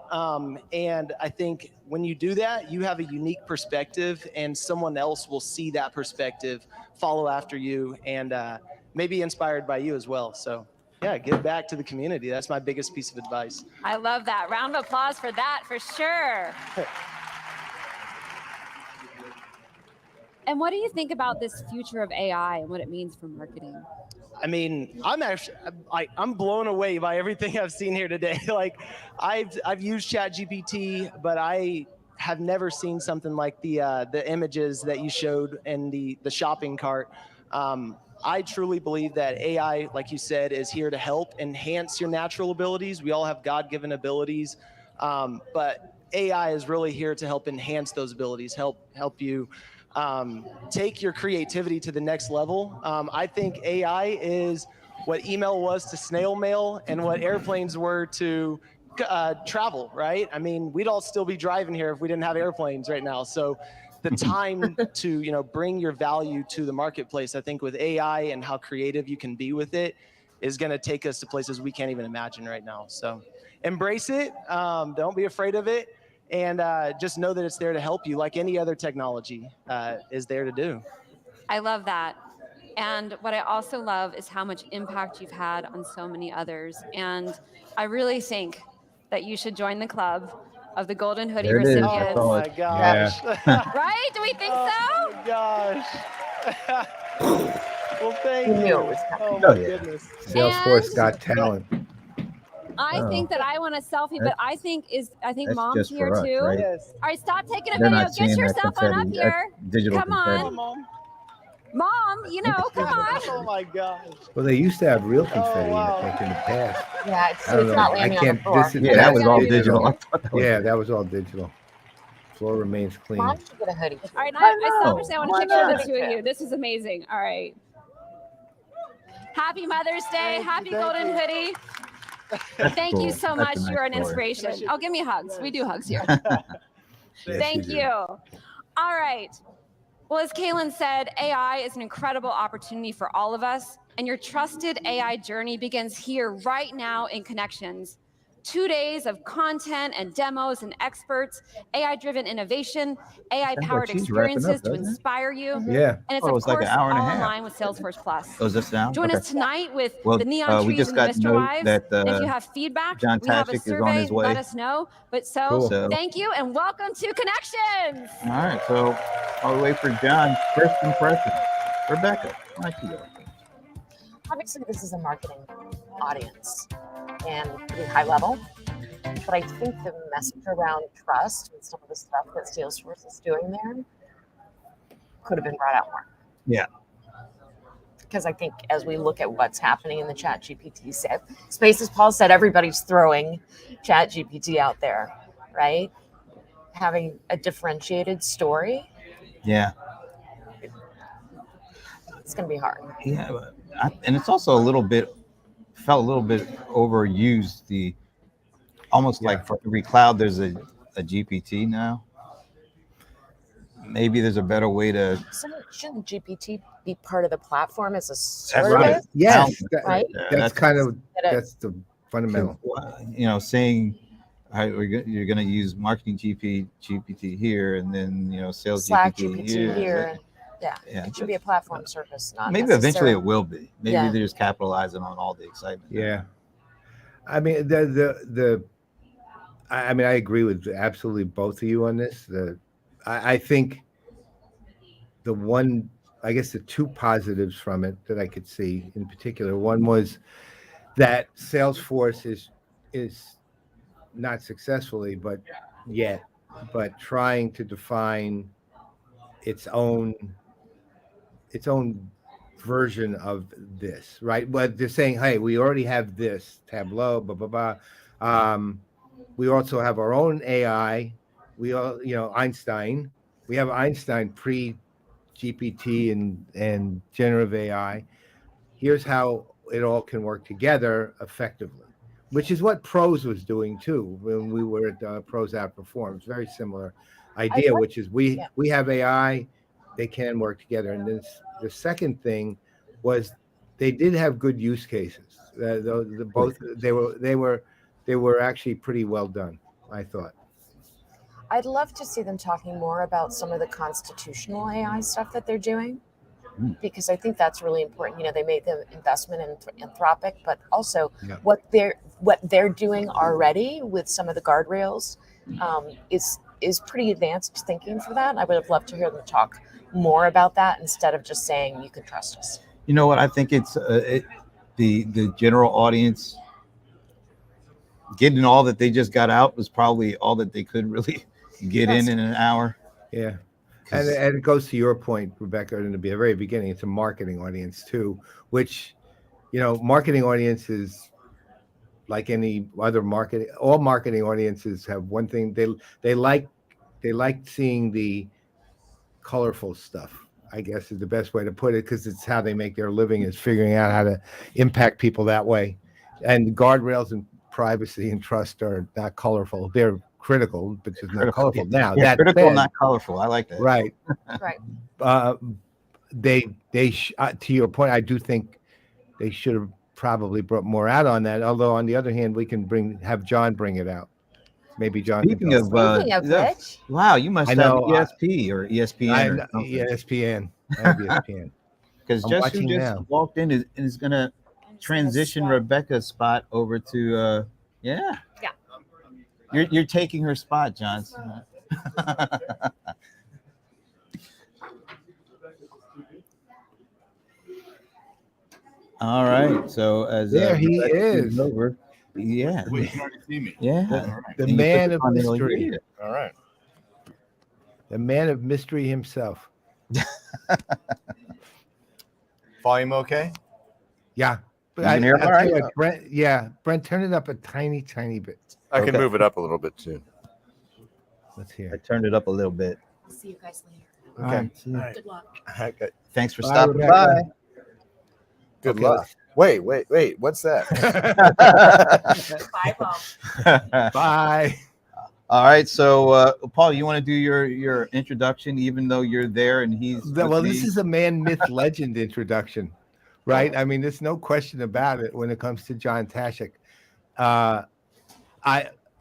And I think when you do that, you have a unique perspective, and someone else will see that perspective, follow after you, and maybe inspired by you as well. So yeah, give back to the community. That's my biggest piece of advice. I love that. Round of applause for that, for sure. And what do you think about this future of AI and what it means for marketing? I mean, I'm blown away by everything I've seen here today. Like, I've used ChatGPT, but I have never seen something like the images that you showed in the shopping cart. I truly believe that AI, like you said, is here to help enhance your natural abilities. We all have God-given abilities, but AI is really here to help enhance those abilities, help you take your creativity to the next level. I think AI is what email was to snail mail and what airplanes were to travel, right? I mean, we'd all still be driving here if we didn't have airplanes right now. So the time to bring your value to the marketplace, I think with AI and how creative you can be with it is going to take us to places we can't even imagine right now. So embrace it. Don't be afraid of it. And just know that it's there to help you like any other technology is there to do. I love that. And what I also love is how much impact you've had on so many others. And I really think that you should join the club of the Golden Hoodie There it is. recipients. I saw Oh it. my gosh. Right? Do we think so? Oh my gosh. Well, thank You you. knew it was coming. Oh my Oh, yeah. goodness. Salesforce got talent. I think that I want a selfie, but I think That's mom's just here for us, too. right? Yes. All right, stop taking a They're video. not Get seeing that yourself on up confetti. here. That's digital Come confetti. on. Mom, come on. Oh my gosh. Well, they used to have real confetti, wow. I think, in the past. Yeah, I don't it's know. not I landing on the can't. floor. This is Yeah, that was all digital. digital. I thought that was Yeah, that was all digital. Floor remains clean. Mom should get a hoodie. All right, I selfishly I want to Why picture not? the two of you. This is amazing. All right. Happy Mother's Day. Happy Golden Hoodie. Thank you cool. so That's much. a nice You're an story. inspiration. Oh, give me hugs. We do hugs here. Yes, Thank do. you. All right. Well, as Kaylin said, AI is an incredible opportunity for all of us, and your trusted AI journey begins here right now in Connections. 2 days of content and demos and experts, AI-driven innovation, AI-powered she's wrapping up, experiences to doesn't it? inspire you. Yeah. And it's, Oh, it of was like course, an hour and a all half. online with Salesforce Plus. Oh, is this down? Join Okay. us tonight with Well, the neon we trees just and the got Mr. note Wives. that And if you have feedback, John we have a Taschek is on survey. his way. Let us know. But Cool. So- thank you and welcome to Connections. All right, so while we wait for John, first impression. Rebecca, like you. Obviously, this is a marketing audience and pretty high level. But I think the message around trust and some of the stuff that Salesforce is doing there could have been brought out more. Yeah. Because I think as we look at what's happening in the ChatGPT space, as Paul said, everybody's throwing ChatGPT out there, right? Having a differentiated story, Yeah. it's going to be hard. Yeah, but and it's also a little bit overused. Almost like for every cloud, there's a GPT now. Maybe there's a better way to. Shouldn't GPT be part of the platform as a service? That's right. Yes, Right? That's the fundamental. Saying you're going to use marketing GPT here, and then sales Slack GPT here. Yeah, it should be a platform service, not maybe eventually necessarily. it will be. Maybe they're just capitalizing on all the excitement. Yeah, I mean I mean I agree with absolutely both of you on this. I think the two positives from it that I could see in particular. One was that Salesforce is not successfully, but trying to define its own version of this, right? But they're saying, hey, we already have this Tableau, blah blah blah. We also have our own AI. We all, Einstein. We have Einstein pre-GPT and generative AI. Here's how it all can work together effectively, which is what Pros was doing too when we were at Pros Outperforms. Very similar idea, which is we have AI, they can work together. And then the second thing was they did have good use cases. They were actually pretty well done, I thought. I'd love to see them talking more about some of the constitutional AI stuff that they're doing, because I think that's really important. They made the investment in Anthropic, but also what they're doing already with some of the guardrails is pretty advanced thinking for that. I would have loved to hear them talk more about that instead of just saying you can trust us. You know what? I think it's the general audience getting all that they just got out was probably all that they could really get in an hour. Yeah. And it goes to your point, Rebecca, in the very beginning. It's a marketing audience too, which, marketing audiences, like any other marketing, all marketing audiences have one thing. They like seeing the colorful stuff, I guess is the best way to put it, because it's how they make their living, is figuring out how to impact people that way. And guardrails and privacy and trust are not colorful. They're critical, but just not colorful. Now Yeah, that critical, said, not colorful. I like that. right. Right. To your point, I do think they should have probably brought more out on that. Although on the other hand, we can have John bring it out. Maybe John. Speaking of which, wow, you must have ESP or ESPN or something. ESPN. I have ESPN. Because just who just walked in is going to transition Rebecca's spot over to yeah. You're taking her spot, Johnson. All right. So as there he Rebecca is. Over, yeah. Wait, you can already see me. Yeah. The man of mystery. All right. The man of mystery himself. Volume okay? Yeah. But You can hear it all right? Brent, turn it up a tiny bit. I can move it up a little bit too. Let's hear. I turned it up a little bit. See you guys later. Okay. All right. Good luck. Okay. Thanks for Bye, stopping Rebecca. by. Good Okay, luck. Wait. What's that? Bye, Paul. Bye. All right. So, Paul, you want to do your introduction, even though you're there and he's Well, this is a man, myth, legend introduction, right? I mean, there's no question about it when it comes to John Taschek.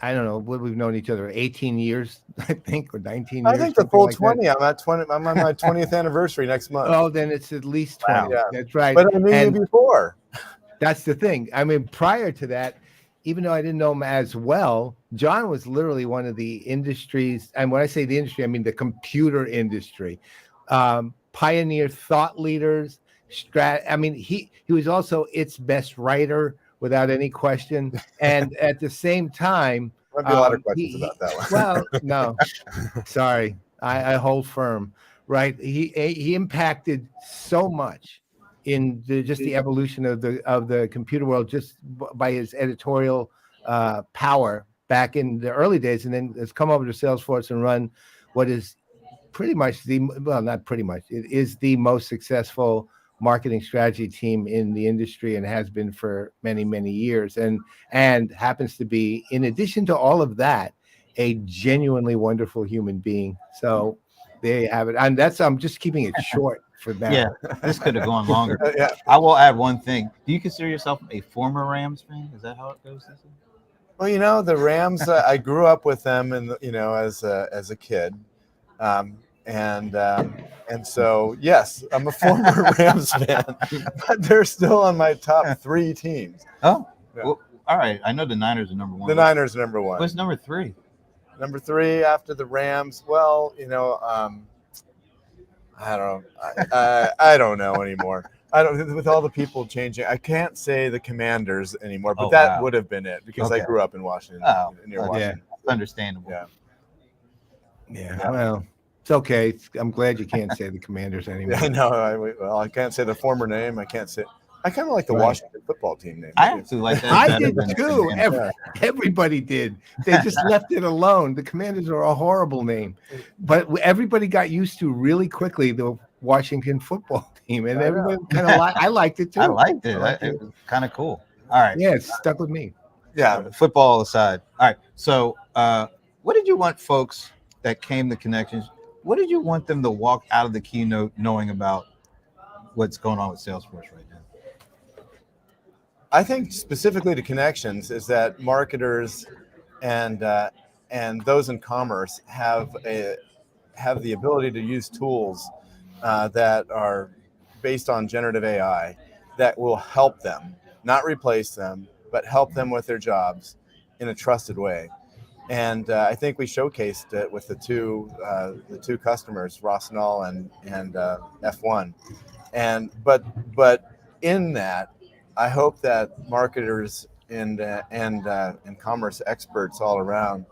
I don't know what we've known each other 18 years, I think, or 19 years. I think the full like 20. that. I'm on my 20th anniversary next month. Oh, then it's at least 20. Wow. That's right. But I knew you before. That's the thing. I mean, prior to that, even though I didn't know him as well, John was literally one of the industries. And when I say the industry, I mean the computer industry. Pioneer thought leaders. I mean, he was also its best writer without any question. And at the same time, Might be a lot of questions about that one. Well, no, sorry, I hold firm. Right, he impacted so much in just the evolution of the computer world just by his editorial power back in the early days, and then has come over to Salesforce and run what is pretty much not pretty much, it is the most successful marketing strategy team in the industry and has been for many years, and happens to be, in addition to all of that, a genuinely wonderful human being. So there you have it. And I'm just keeping it short for now. Yeah, this could have gone longer. Yeah. I will add one thing. Do you consider yourself a former Rams fan? Is that how it goes? Well, the Rams, I grew up with them and as a kid. And so, yes, I'm a former Rams fan, but they're still on my top 3 teams. Oh, yeah. Well, all right. I know the Niners are number 1. The Niners are number 1. What's number 3? Number 3 after the Rams. Well, I don't know. I don't know anymore. With all the people changing, I can't say the Commanders anymore, but that would have been it because I grew up in Washington, near Washington. Yeah, understandable. Yeah. Well, it's okay. I'm glad you can't say the Commanders anymore. Yeah, I know. I can't say the former name. I kind of like the Washington football team name. I actually like that. I did too. Everybody did. They just left it alone. The Commanders are a horrible name, but everybody got used to really quickly the Washington football team, and everybody kind of I liked it too. I liked it. It was kind of cool. All right. Yeah, it stuck with me. Yeah. Football aside. All right. So, what did you want folks that came to Connections? What did you want them to walk out of the keynote knowing about what's going on with Salesforce right now? I think specifically to Connections is that marketers and those in commerce have the ability to use tools that are based on generative AI that will help them, not replace them, but help them with their jobs in a trusted way. And I think we showcased it with the two customers, Rossnall and F1. But in that, I hope that marketers and commerce experts all around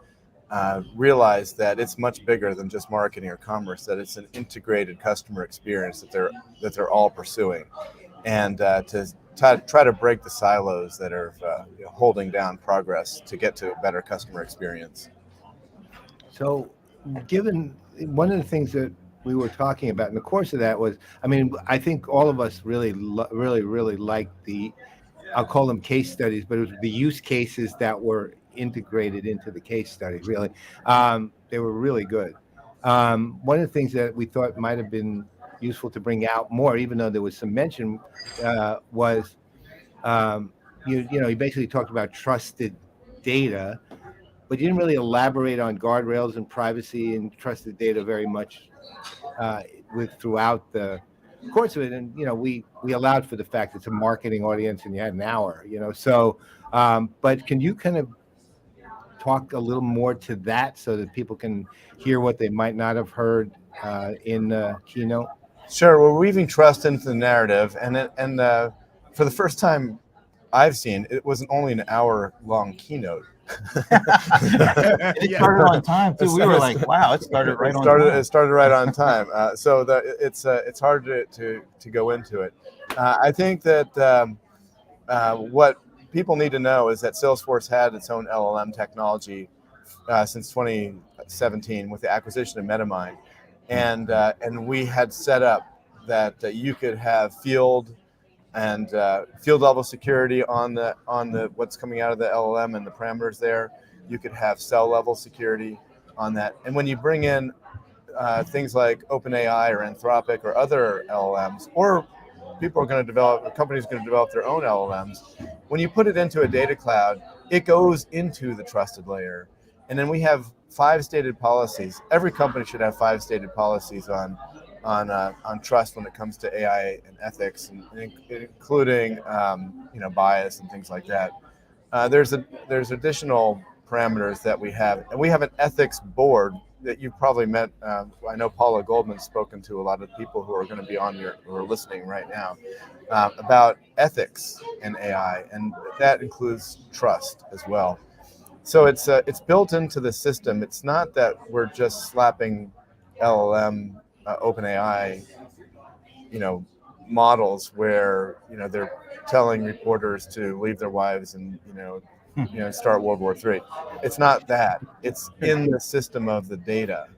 realize that it's much bigger than just marketing or commerce. That it's an integrated customer experience that they're all pursuing, and to try to break the silos that are holding down progress to get to a better customer experience. So, given one of the things that we were talking about in the course of that was, I mean, I think all of us really liked I'll call them case studies, but it was the use cases that were integrated into the case study. Really, they were really good. One of the things that we thought might have been useful to bring out more, even though there was some mention, was you basically talked about trusted data, but you didn't really elaborate on guardrails and privacy and trusted data very much throughout the course of it. And we allowed for the fact it's a marketing audience and you had an hour. So but can you kind of talk a little more to that so that people can hear what they might not have heard in the keynote? Sure. We're weaving trust into the narrative, and for the first time I've seen, it wasn't only an hour-long keynote. It started on time too. We were like, "Wow, it started right on time." It started right on time. So it's hard to go into it. I think that what people need to know is that Salesforce had its own LLM technology since 2017 with the acquisition of MetaMind, and we had set up that you could have field level security on the what's coming out of the LLM and the parameters there. You could have cell level security on that. And when you bring in things like OpenAI or Anthropic or other LLMs, or companies are going to develop their own LLMs, when you put it into a data cloud, it goes into the trusted layer. And then we have 5 stated policies. Every company should have 5 stated policies on trust when it comes to AI and ethics, and including bias and things like that. There's additional parameters that we have, and we have an ethics board that you've probably met. I know Paula Goldman's spoken to a lot of people who are going to be who are listening right now about ethics in AI, and that includes trust as well. So it's built into the system. It's not that we're just slapping LLM OpenAI models where they're telling reporters to leave their wives and start World War III. It's not that. It's in the system of the data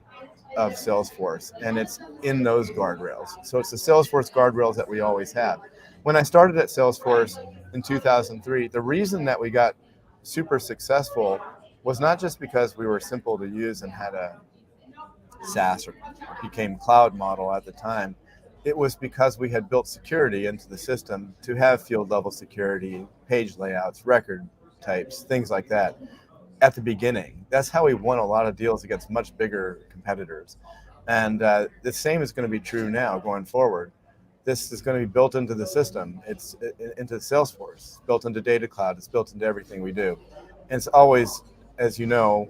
of Salesforce, and it's in those guardrails. So it's the Salesforce guardrails that we always have. When I started at Salesforce in 2003, the reason that we got super successful was not just because we were simple to use and had a SaaS or became cloud model at the time. It was because we had built security into the system to have field level security, page layouts, record types, things like that at the beginning. That's how we won a lot of deals against much bigger competitors. And the same is going to be true now going forward. This is going to be built into the system. It's into Salesforce, built into Data Cloud. It's built into everything we do. And it's always, as you know,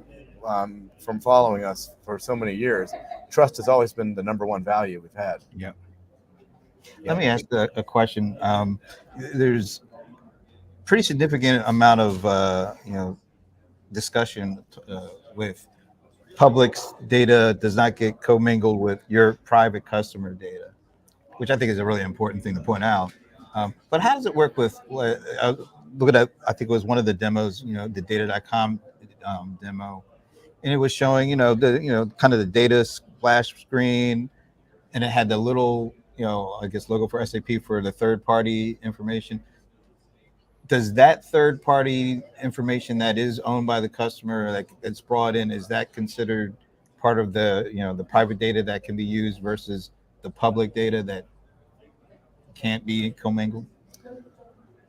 from following us for so many years, trust has always been the number one value we've had. Yeah. Let me ask a question. There's pretty significant amount of discussion with public's data does not get commingled with your private customer data, which I think is a really important thing to point out. But how does it work with? Look at, I think it was one of the demos, the data.com demo, and it was showing, kind of the data splash screen, and it had the little, I guess logo for SAP for the third party information. Does that third party information that is owned by the customer, that's brought in, is that considered part of the, the private data that can be used versus the public data that can't be commingled?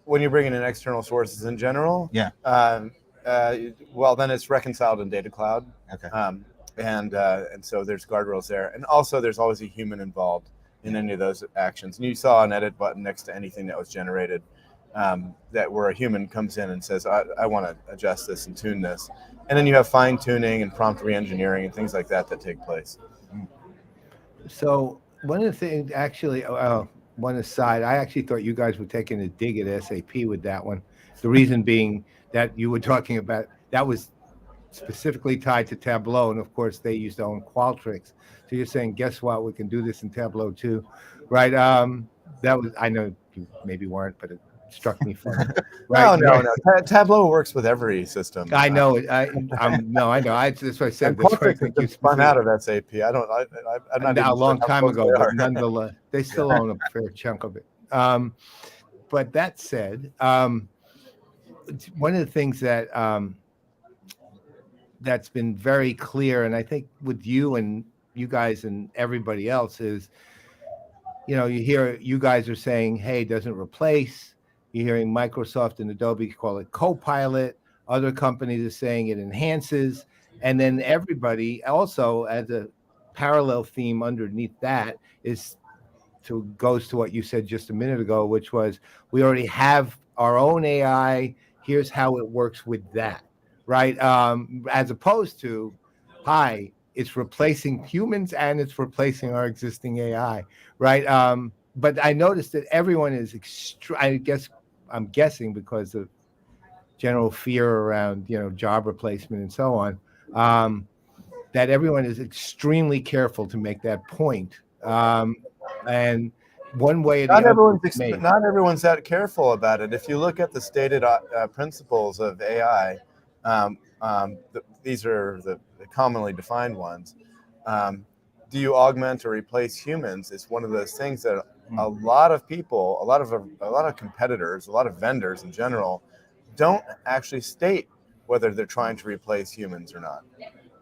When you're bringing in external sources in general, yeah. Well, then it's reconciled in Data Cloud. Okay. And so there's guardrails there, and also there's always a human involved in any of those actions. And you saw an edit button next to anything that was generated. that where a human comes in and says, I want to adjust this and tune this. And then you have fine tuning and prompt re-engineering and things like that take place. So one of the things, actually, one aside, I actually thought you guys were taking a dig at SAP with that one. The reason being that you were talking about, that was specifically tied to Tableau. And of course, they use their own Qualtrics. So you're saying, guess what? We can do this in Tableau too, right? That was, I know you maybe weren't, but it struck me funny. Right? No. Tableau works with every system. I know it. No, I know. That's what I said. And That's why I Qualtrics think has been spun out of SAP. I'm not even a long sure how time close ago, they but are. nonetheless, they still own a fair chunk of it. But that said, one of the things that that's been very clear, and I think with you and you guys and everybody else is, you hear you guys are saying, hey, it doesn't replace. You're hearing Microsoft and Adobe call it Copilot. Other companies are saying it enhances. And then everybody also, as a parallel theme underneath that, goes to what you said just a minute ago, which was we already have our own AI. Here's how it works with that, right? As opposed to, hi, it's replacing humans and it's replacing our existing AI, right? But I noticed that everyone is I'm guessing because of general fear around, job replacement and so on, that everyone is extremely careful to make that point. And one way or the other, not everyone's that careful about it. If you look at the stated principles of AI, these are the commonly defined ones. Do you augment or replace humans? It's one of those things that a lot of people, a lot of competitors, a lot of vendors in general, don't actually state whether they're trying to replace humans or not.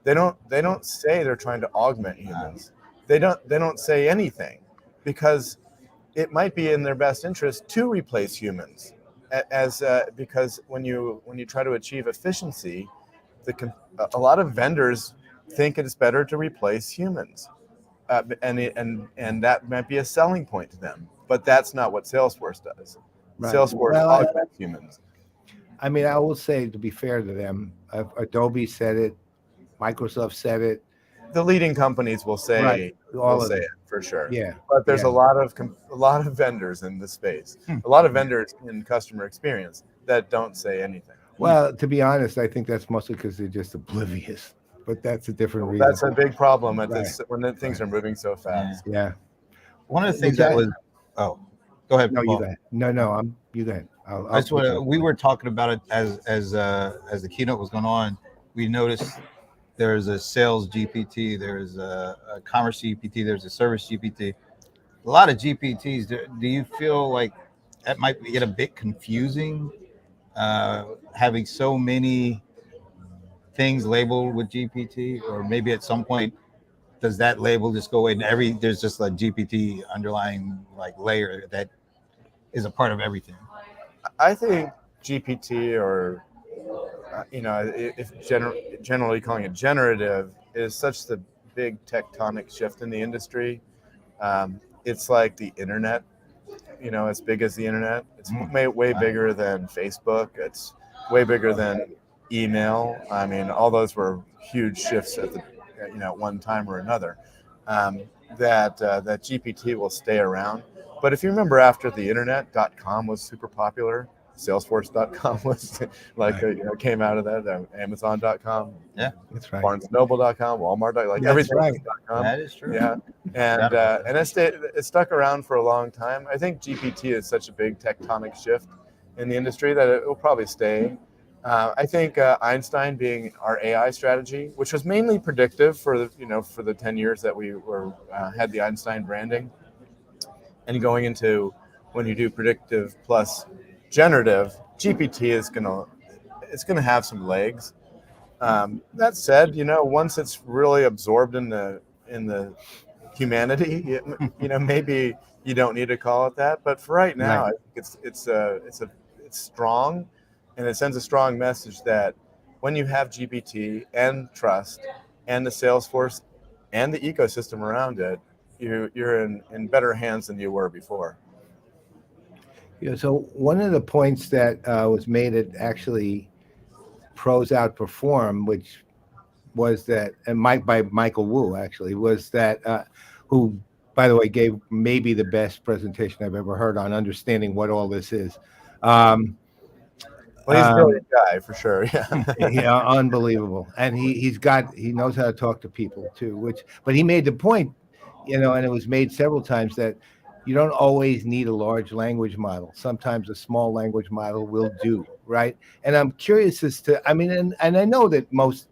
They don't say they're trying to augment humans. They don't say anything, because it might be in their best interest to replace humans, because when you try to achieve efficiency, a lot of vendors think it's better to replace humans, and that might be a selling point to them. But that's not what Salesforce does. Right. Salesforce augments humans. I mean, I will say, to be fair to them, Adobe said it, Microsoft said it. The leading companies will say, right. it for sure. Yeah. But there's a lot of vendors in the space, a lot of vendors in customer experience that don't say anything. Well, to be honest, I think that's mostly because they're just oblivious. But that's a different reason. That's a big problem when things are moving so fast. Yeah. One of the things that was, go ahead. No, Paul. you go ahead. No, you go ahead. We were talking about it as the keynote was going on. We noticed there's a sales GPT, there's a commerce GPT, there's a service GPT. A lot of GPTs. Do you feel like that might get a bit confusing, having so many things labeled with GPT? Or maybe at some point, does that label just go away and there's just a GPT underlying layer that is a part of everything? I think GPT, or if generally calling it generative, is such the big tectonic shift in the industry. It's like the internet, as big as the internet. It's way bigger than Facebook. It's way bigger than email. I mean, all those were huge shifts at one time or another. That GPT will stay around. But if you remember, after the internet, .com was super popular. Salesforce.com was came out of that. Amazon.com. Yeah, that's right. BarnesNoble.com, Walmart.com, everything. Right. That is true. Yeah, and it stuck around for a long time. I think GPT is such a big tectonic shift in the industry that it will probably stay. I think Einstein being our AI strategy, which was mainly predictive for the 10 years that we had the Einstein branding, and going into when you do predictive plus generative, GPT is gonna have some legs. That said, once it's really absorbed in the humanity, maybe you don't need to call it that. But for right now, Right. I think it's strong, and it sends a strong message that when you have GPT and trust and the Salesforce and the ecosystem around it, you're in better hands than you were before. Yeah, so one of the points that was made at actually Pros Outperform, which was that, and by Michael Wu actually, was that who, by the way, gave maybe the best presentation I've ever heard on understanding what all this is. Well, he's a brilliant guy for sure. Yeah. Yeah, unbelievable. And he knows how to talk to people too, but he made the point, and it was made several times that you don't always need a large language model. Sometimes a small language model will do, right? And I'm curious as to, I mean, and I know that most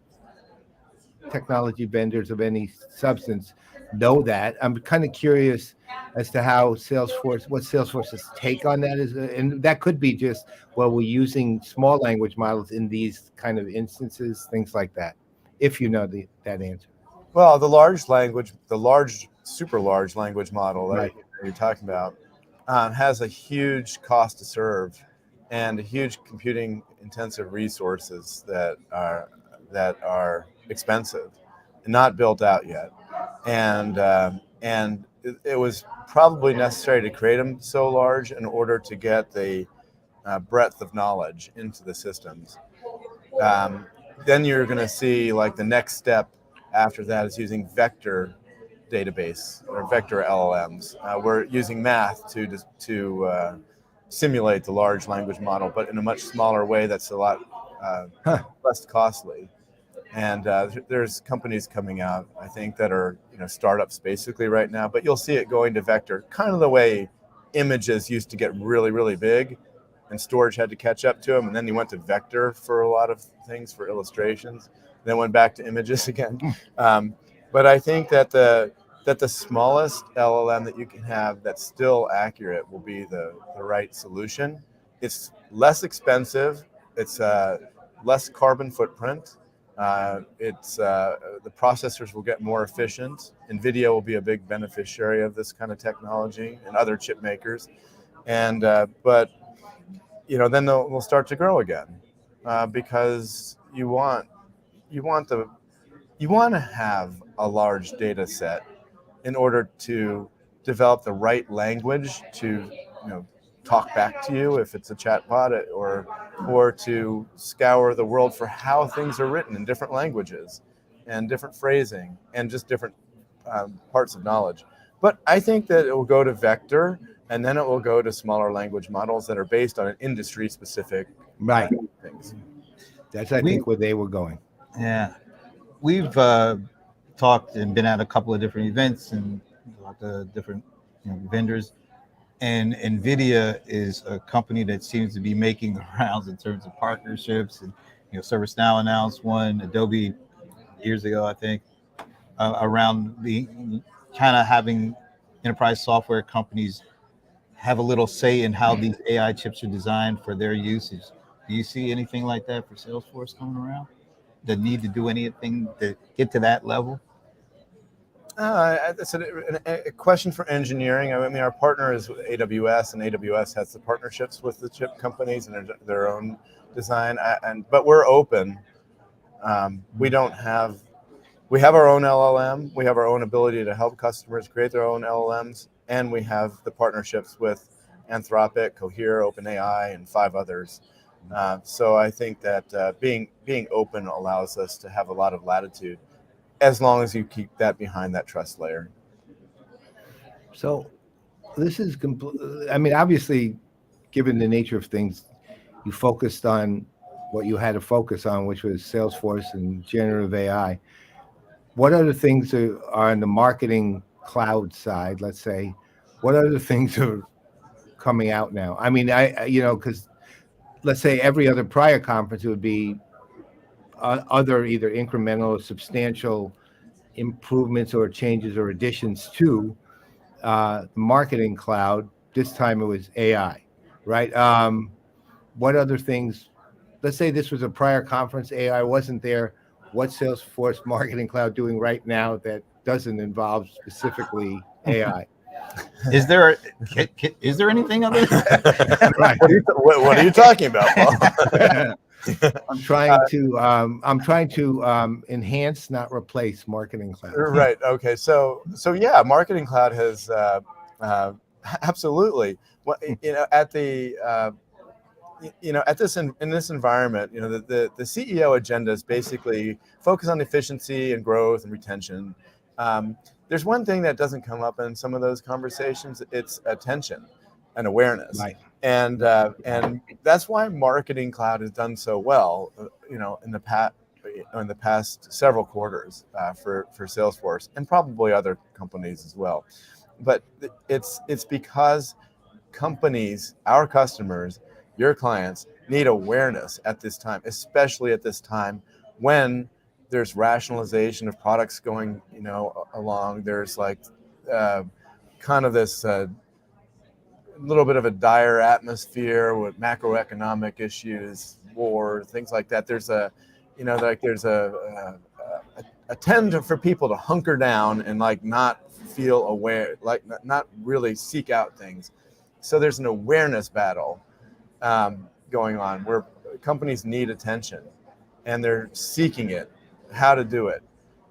technology vendors of any substance know that. I'm kind of curious as to what Salesforce's take on that is, and that could be just, well, we're using small language models in these kind of instances, things like that. If you know that answer. Well, the super large language model that you're talking about has a huge cost to serve and a huge computing intensive resources that are expensive and not built out yet. And it was probably necessary to create them so large in order to get the breadth of knowledge into the systems. Then you're going to see like the next step after that is using vector database or vector LLMs. We're using math to simulate the large language model, but in a much smaller way that's a lot less costly. And there's companies coming out, I think, that are startups basically right now, but you'll see it going to vector, kind of the way images used to get really, really big and storage had to catch up to them. And then you went to vector for a lot of things, for illustrations, then went back to images again. But I think that the smallest LLM that you can have that's still accurate will be the right solution. It's less expensive. It's less carbon footprint. The processors will get more efficient. NVIDIA will be a big beneficiary of this kind of technology and other chip makers. And but then they'll start to grow again because you want to have a large data set in order to develop the right language to talk back to you if it's a chatbot, or to scour the world for how things are written in different languages and different phrasing and just different parts of knowledge. But I think that it will go to vector, and then it will go to smaller language models that are based on an industry specific things. That's I think where they were going. Yeah, we've talked and been at a couple of different events and talked to different vendors. And NVIDIA is a company that seems to be making the rounds in terms of partnerships. And ServiceNow announced one, Adobe years ago, I think, around the kind of having enterprise software companies have a little say in how these AI chips are designed for their usage. Do you see anything like that for Salesforce coming around? The need to do anything to get to that level? That's a question for engineering. I mean, our partner is AWS, and AWS has the partnerships with the chip companies and their own design. But we're open. We have our own LLM. We have our own ability to help customers create their own LLMs, and we have the partnerships with Anthropic, Cohere, OpenAI, and 5 others. So I think that being open allows us to have a lot of latitude, as long as you keep that behind that trust layer. So this is I mean, obviously, given the nature of things, you focused on what you had to focus on, which was Salesforce and generative AI. What other things are on the marketing cloud side, let's say? What other things are coming out now? I mean, because let's say every other prior conference, it would be other either incremental or substantial improvements or changes or additions to the marketing cloud. This time it was AI, right? What other things? Let's say this was a prior conference, AI wasn't there. What's Salesforce Marketing Cloud doing right now that doesn't involve specifically AI? Is there anything other? Right. What are you talking about, Paul? I'm trying to enhance, not replace Marketing Cloud. Right. Okay. So yeah, Marketing Cloud has Absolutely. Well, at the at this in this environment, the CEO agenda is basically focus on efficiency and growth and retention. There's one thing that doesn't come up in some of those conversations. It's attention and awareness, Right. and that's why Marketing Cloud has done so well. In the past several quarters for Salesforce and probably other companies as well. But it's because companies, our customers, your clients need awareness at this time, especially at this time when there's rationalization of products going, along. There's like kind of this little bit of a dire atmosphere with macroeconomic issues, war, things like that. There's a tend for people to hunker down and like not feel aware, like not really seek out things. So there's an awareness battle going on where companies need attention and they're seeking it, how to do it.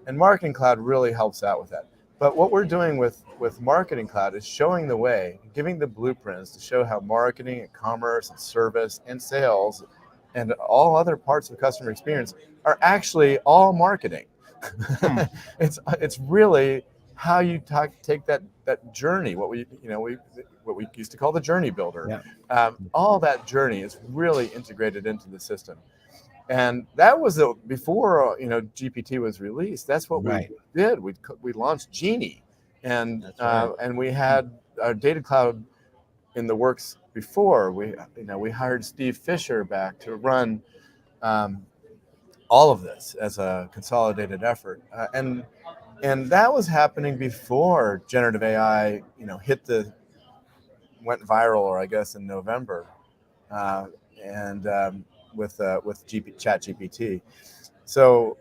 And Marketing Cloud really helps out with that. But what we're doing with Marketing Cloud is showing the way, giving the blueprints to show how marketing and commerce and service and sales and all other parts of customer experience are actually all marketing. It's really how you take that journey, what we used to call the journey builder. Yeah. All that journey is really integrated into the system. And that was before GPT was released. That's what we did. We launched Genie, and we had our Data Cloud in the works before. We hired Steve Fisher back to run all of this as a consolidated effort, and that was happening before generative AI went viral, or I guess in November, with ChatGPT. So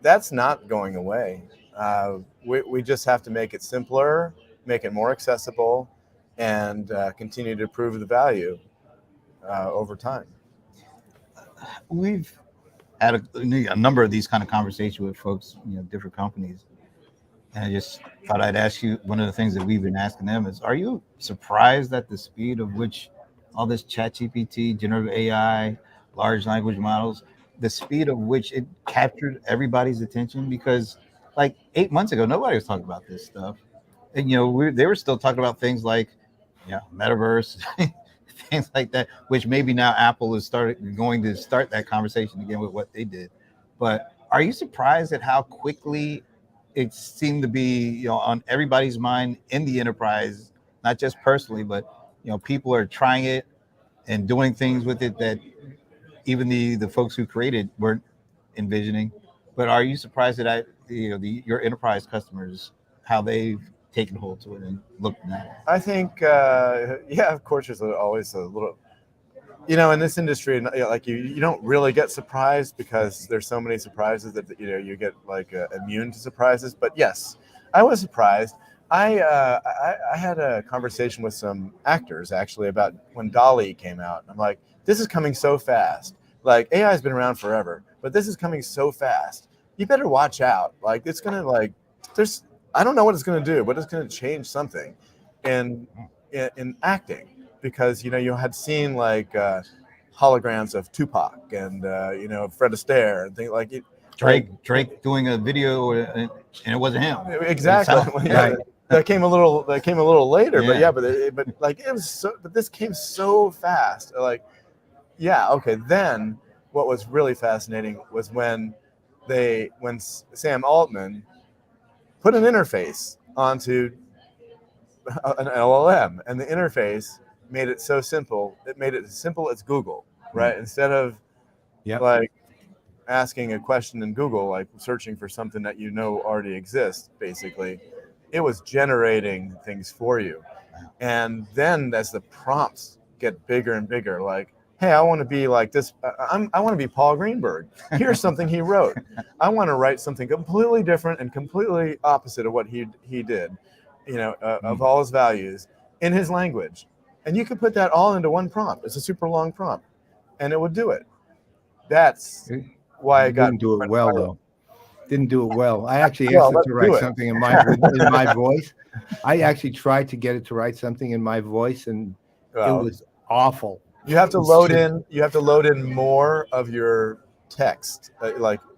that's not going away. We just have to make it simpler, make it more accessible, and continue to prove the value over time. We've had a number of these kind of conversations with folks, different companies. And I just thought I'd ask you, one of the things that we've been asking them is, are you surprised at the speed of which all this ChatGPT, generative AI, large language models, the speed of which it captured everybody's attention? Because like 8 months ago, nobody was talking about this stuff. And, they were still talking about things like, metaverse, things like that, which maybe now Apple is going to start that conversation again with what they did. But are you surprised at how quickly it seemed to be, on everybody's mind in the enterprise, not just personally, but, people are trying it and doing things with it that even the folks who created weren't envisioning? But are you surprised that your enterprise customers, how they've taken hold to it and looked at it? I think, of course, there's always a little, in this industry, like you don't really get surprised because there's so many surprises that you get like immune to surprises. But yes, I was surprised. I had a conversation with some actors actually about when DALL-E came out. I'm like, this is coming so fast. Like AI has been around forever, but this is coming so fast. You better watch out. Like it's gonna I don't know what it's gonna do, but it's gonna change something in acting. Because you had seen like holograms of Tupac and Fred Astaire and things like it. Drake doing a video and it wasn't him. Exactly. That came a little later, but like it was so. But this came so fast. Like, okay. Then what was really fascinating was when Sam Altman put an interface onto an LLM, and the interface made it so simple. It made it as simple as Google, right? Instead of like asking a question in Google, like searching for something that already exists, basically, it was generating things for you. And then as the prompts get bigger and bigger, like, hey, I want to be like this. I want to be Paul Greenberg. Here's something he wrote. I want to write something completely different and completely opposite of what he did, of all his values in his language. And you could put that all into one prompt. It's a super long prompt, and it would do it. That's why I got do it well, though. didn't do it well. I actually Well, asked it let's to do write it. something in my voice. I actually tried to get it to write something in my voice, and it Well, was awful. You have to load in. You have to load in more of your text.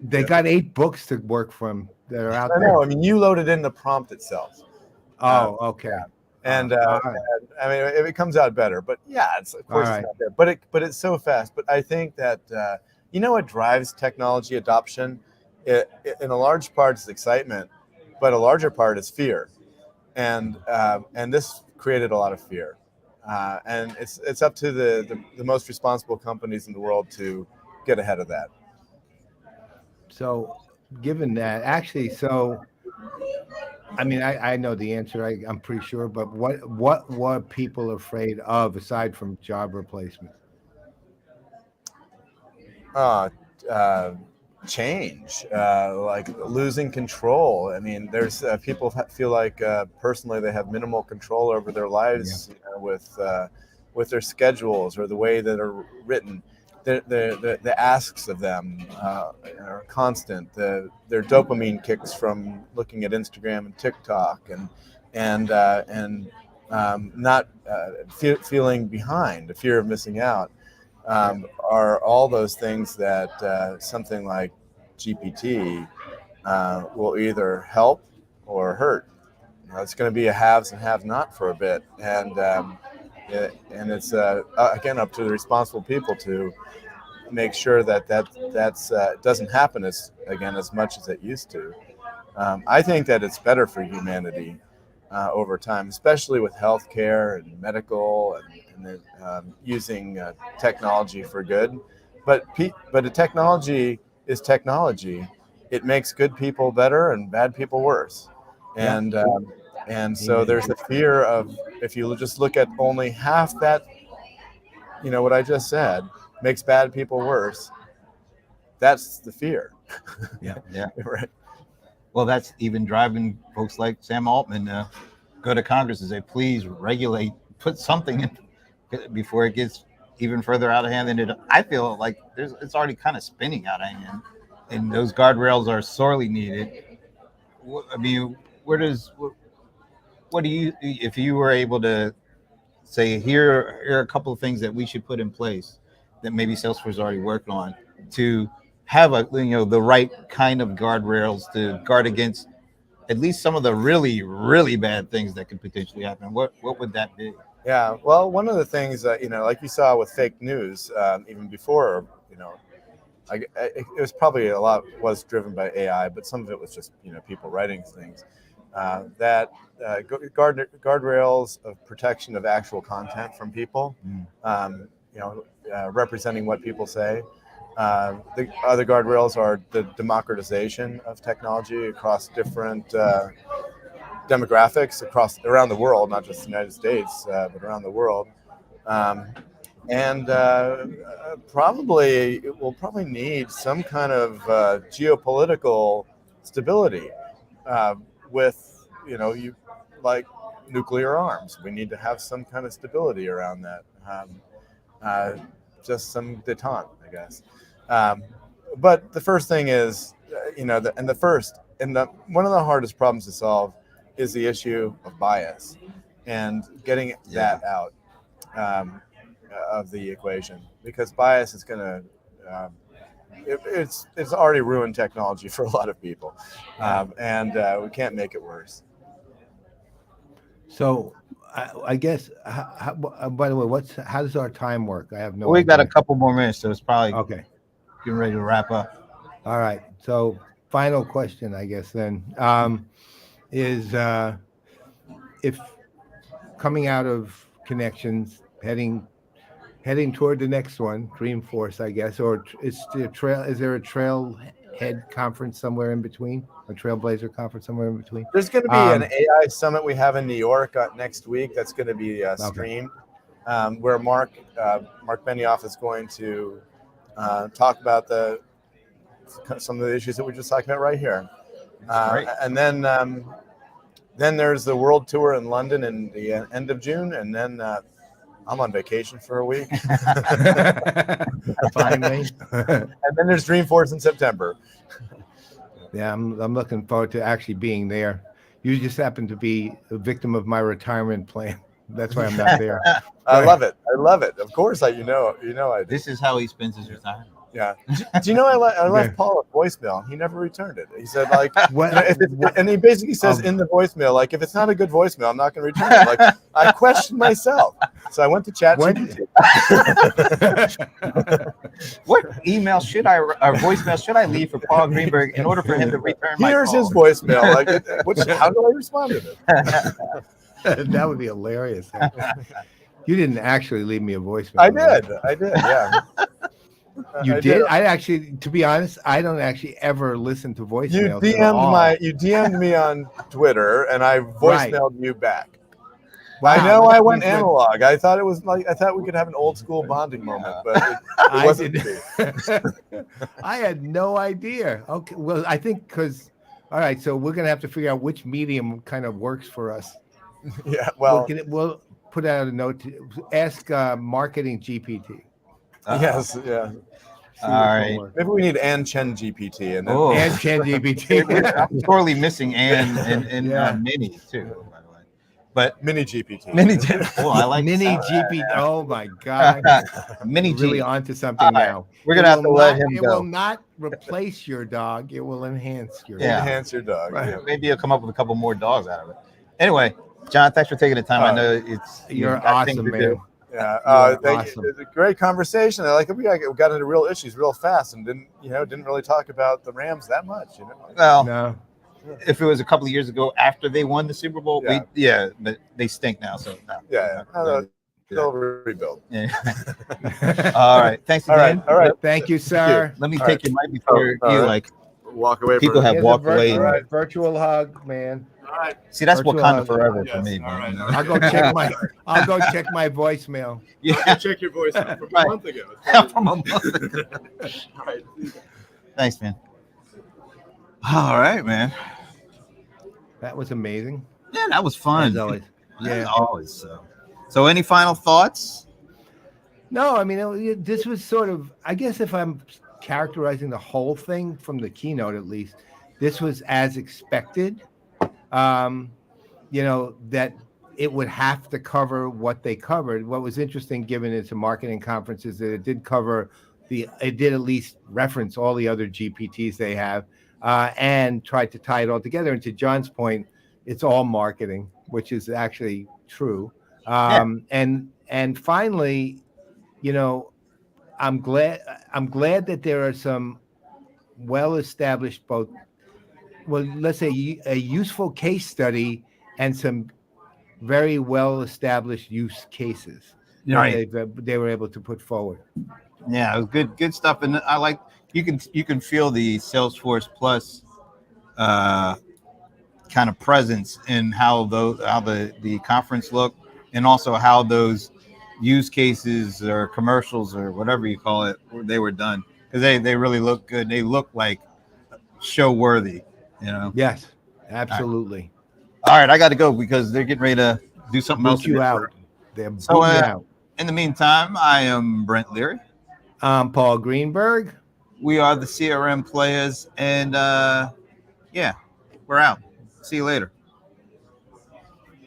They got 8 books to work from that are out I there. know. I mean, you loaded in the prompt itself. Oh, okay. Yeah. And, all right. and I mean, it comes out better. But yeah, of course All it's right. not there. But it's so fast. But I think that you know what drives technology adoption? In a large part is excitement, but a larger part is fear, and this created a lot of fear. And it's up to the most responsible companies in the world to get ahead of that. So, given that, actually, so I mean, I know the answer. I'm pretty sure, but what were people afraid of aside from job replacement? Change, like losing control. I mean, there's people feel like personally they have minimal control over their lives, with their schedules or the way that are written. The asks of them are constant. Their dopamine kicks from looking at Instagram and TikTok, and not feeling behind, the fear of missing out. Are all those things that something like GPT will either help or hurt. It's going to be a haves and have-not for a bit, and it's again up to the responsible people to make sure that doesn't happen as much as it used to. I think that it's better for humanity over time, especially with healthcare and medical and using technology for good. But the technology is technology. It makes good people better and bad people worse. And so there's the fear of, if you just look at only half that, what I just said makes bad people worse. That's the fear. Yeah. Right. Well, that's even driving folks like Sam Altman go to Congress and say, please regulate, put something in before it gets even further out of hand than it. I feel like it's already kind of spinning out of hand, and those guardrails are sorely needed. I mean, what do you, if you were able to say, here are a couple of things that we should put in place that maybe Salesforce is already working on to have the right kind of guardrails to guard against at least some of the really, really bad things that could potentially happen? What would that be? Yeah, well, one of the things that, like you saw with fake news, even before, it was probably a lot was driven by AI, but some of it was just, people writing things. Guardrails of protection of actual content from people, representing what people say. The other guardrails are the democratization of technology across different demographics around the world, not just the United States, but around the world. Probably it will probably need some kind of geopolitical stability with, like nuclear arms. We need to have some kind of stability around that. Just some detente, I guess. But the first thing is, one of the hardest problems to solve is the issue of bias and getting that out of the equation, because bias is going to it's already ruined technology for a lot of people, and we can't make it worse. So I guess, by the way, how does our time work? I have no We've got idea. a couple more minutes, so it's probably Okay. Getting ready to wrap up. All right. So final question, I guess then, is if coming out of Connections, heading toward the next one, Dreamforce, I guess, or is there a Trailhead conference somewhere in between, a Trailblazer conference somewhere in between? There's going to be an AI summit we have in New York next week. That's going to be streamed, where Mark Benioff is going to talk about some of the issues that we just talked about right here. And then there's the world tour in London in the end of June, and then I'm on vacation for a week. Finally. And then there's Dreamforce in September. Yeah, I'm looking forward to actually being there. You just happen to be a victim of my retirement plan. That's why I'm not there. I love it. I love it. Of course, I do. This is how he spends his retirement. Yeah. Do you know I left Yeah. Paul a voicemail? He never returned it. He said like, What- and he basically says in the voicemail like, if it's not a good voicemail, I'm not going to return it. Like I questioned myself, so I went to ChatGPT. What email should I or voicemail should I leave for Paul Greenberg in order for him to return my Here's call? his voicemail. Like, how do I respond to this? That would be hilarious. You didn't actually leave me a voicemail. I right? did. Yeah. You I did? I actually, to be honest, I don't actually ever listen to You voicemails. at all. DM'd me on Twitter, and I voicemailed you back. Wow, I know that's I went pretty good. analog. I thought we could have an old school bonding moment, but it wasn't to be. I had no idea. Okay, well, I think because, all right, so we're gonna have to figure out which medium kind of works for us. Yeah, well, we'll put out a note to ask marketing GPT. yes, yeah. All right. Maybe we need Ann Chen GPT and then And Chen GPT. I'm sorely missing Ann and Yeah. Minnie too, by the way. But Mini GPT. Mini GPT. Oh, I like Mini that. GPT. Oh my God. Mini We're really G. onto something All right. now. We're gonna It have to will let not- him It go. will not replace your dog. It will enhance your Yeah. dog. Enhance your dog. Right. Yeah. Maybe you'll come up with a couple more dogs out of it. Anyway, John, thanks for taking the time. I know it's You're got things awesome, to man. do. Yeah, You're thank awesome. you. It's a great conversation. I like it. We got into real issues real fast and didn't really talk about the Rams that much. Well, No. if it was a couple of years ago after they won the Super Bowl, but they stink now. So no. Yeah. They'll rebuild. Yeah. All right. Thanks All again. right. Thank you, sir. Let me All take right. your mic before All you right. like. Walk away. People have Here's a walked away. virtual hug, man. All right. See, that's virtual Wakanda hug. forever Yes, for me, all man. right. I'll go check my voicemail. Yeah. Check your voice from Right. a month ago. From a month ago. All right. Thanks, man. All right, man. That was amazing. Yeah, that was fun. As always. Yeah, Yeah. always. So, any final thoughts? No, I mean, this was sort of, I guess if I'm characterizing the whole thing from the keynote, at least, this was as expected. That it would have to cover what they covered. What was interesting, given it's a marketing conference, is that it did at least reference all the other GPTs they have and tried to tie it all together. And to John's point, it's all marketing, which is actually true. And finally, I'm glad that there are some well-established let's say a useful case study and some very well-established use cases that they were able to put forward. Yeah, it was good stuff, and I like you can feel the Salesforce Plus kind of presence in how the conference looked, and also how those use cases or commercials or whatever you call it, they were done, because they really look good. They look like show worthy, Yes, absolutely. All right, I got to go because they're getting ready to do something else. Boot you out. They're booting So, you out. in the meantime, I am Brent Leary. I'm Paul Greenberg. We are the CRM Playas, and we're out. See you later.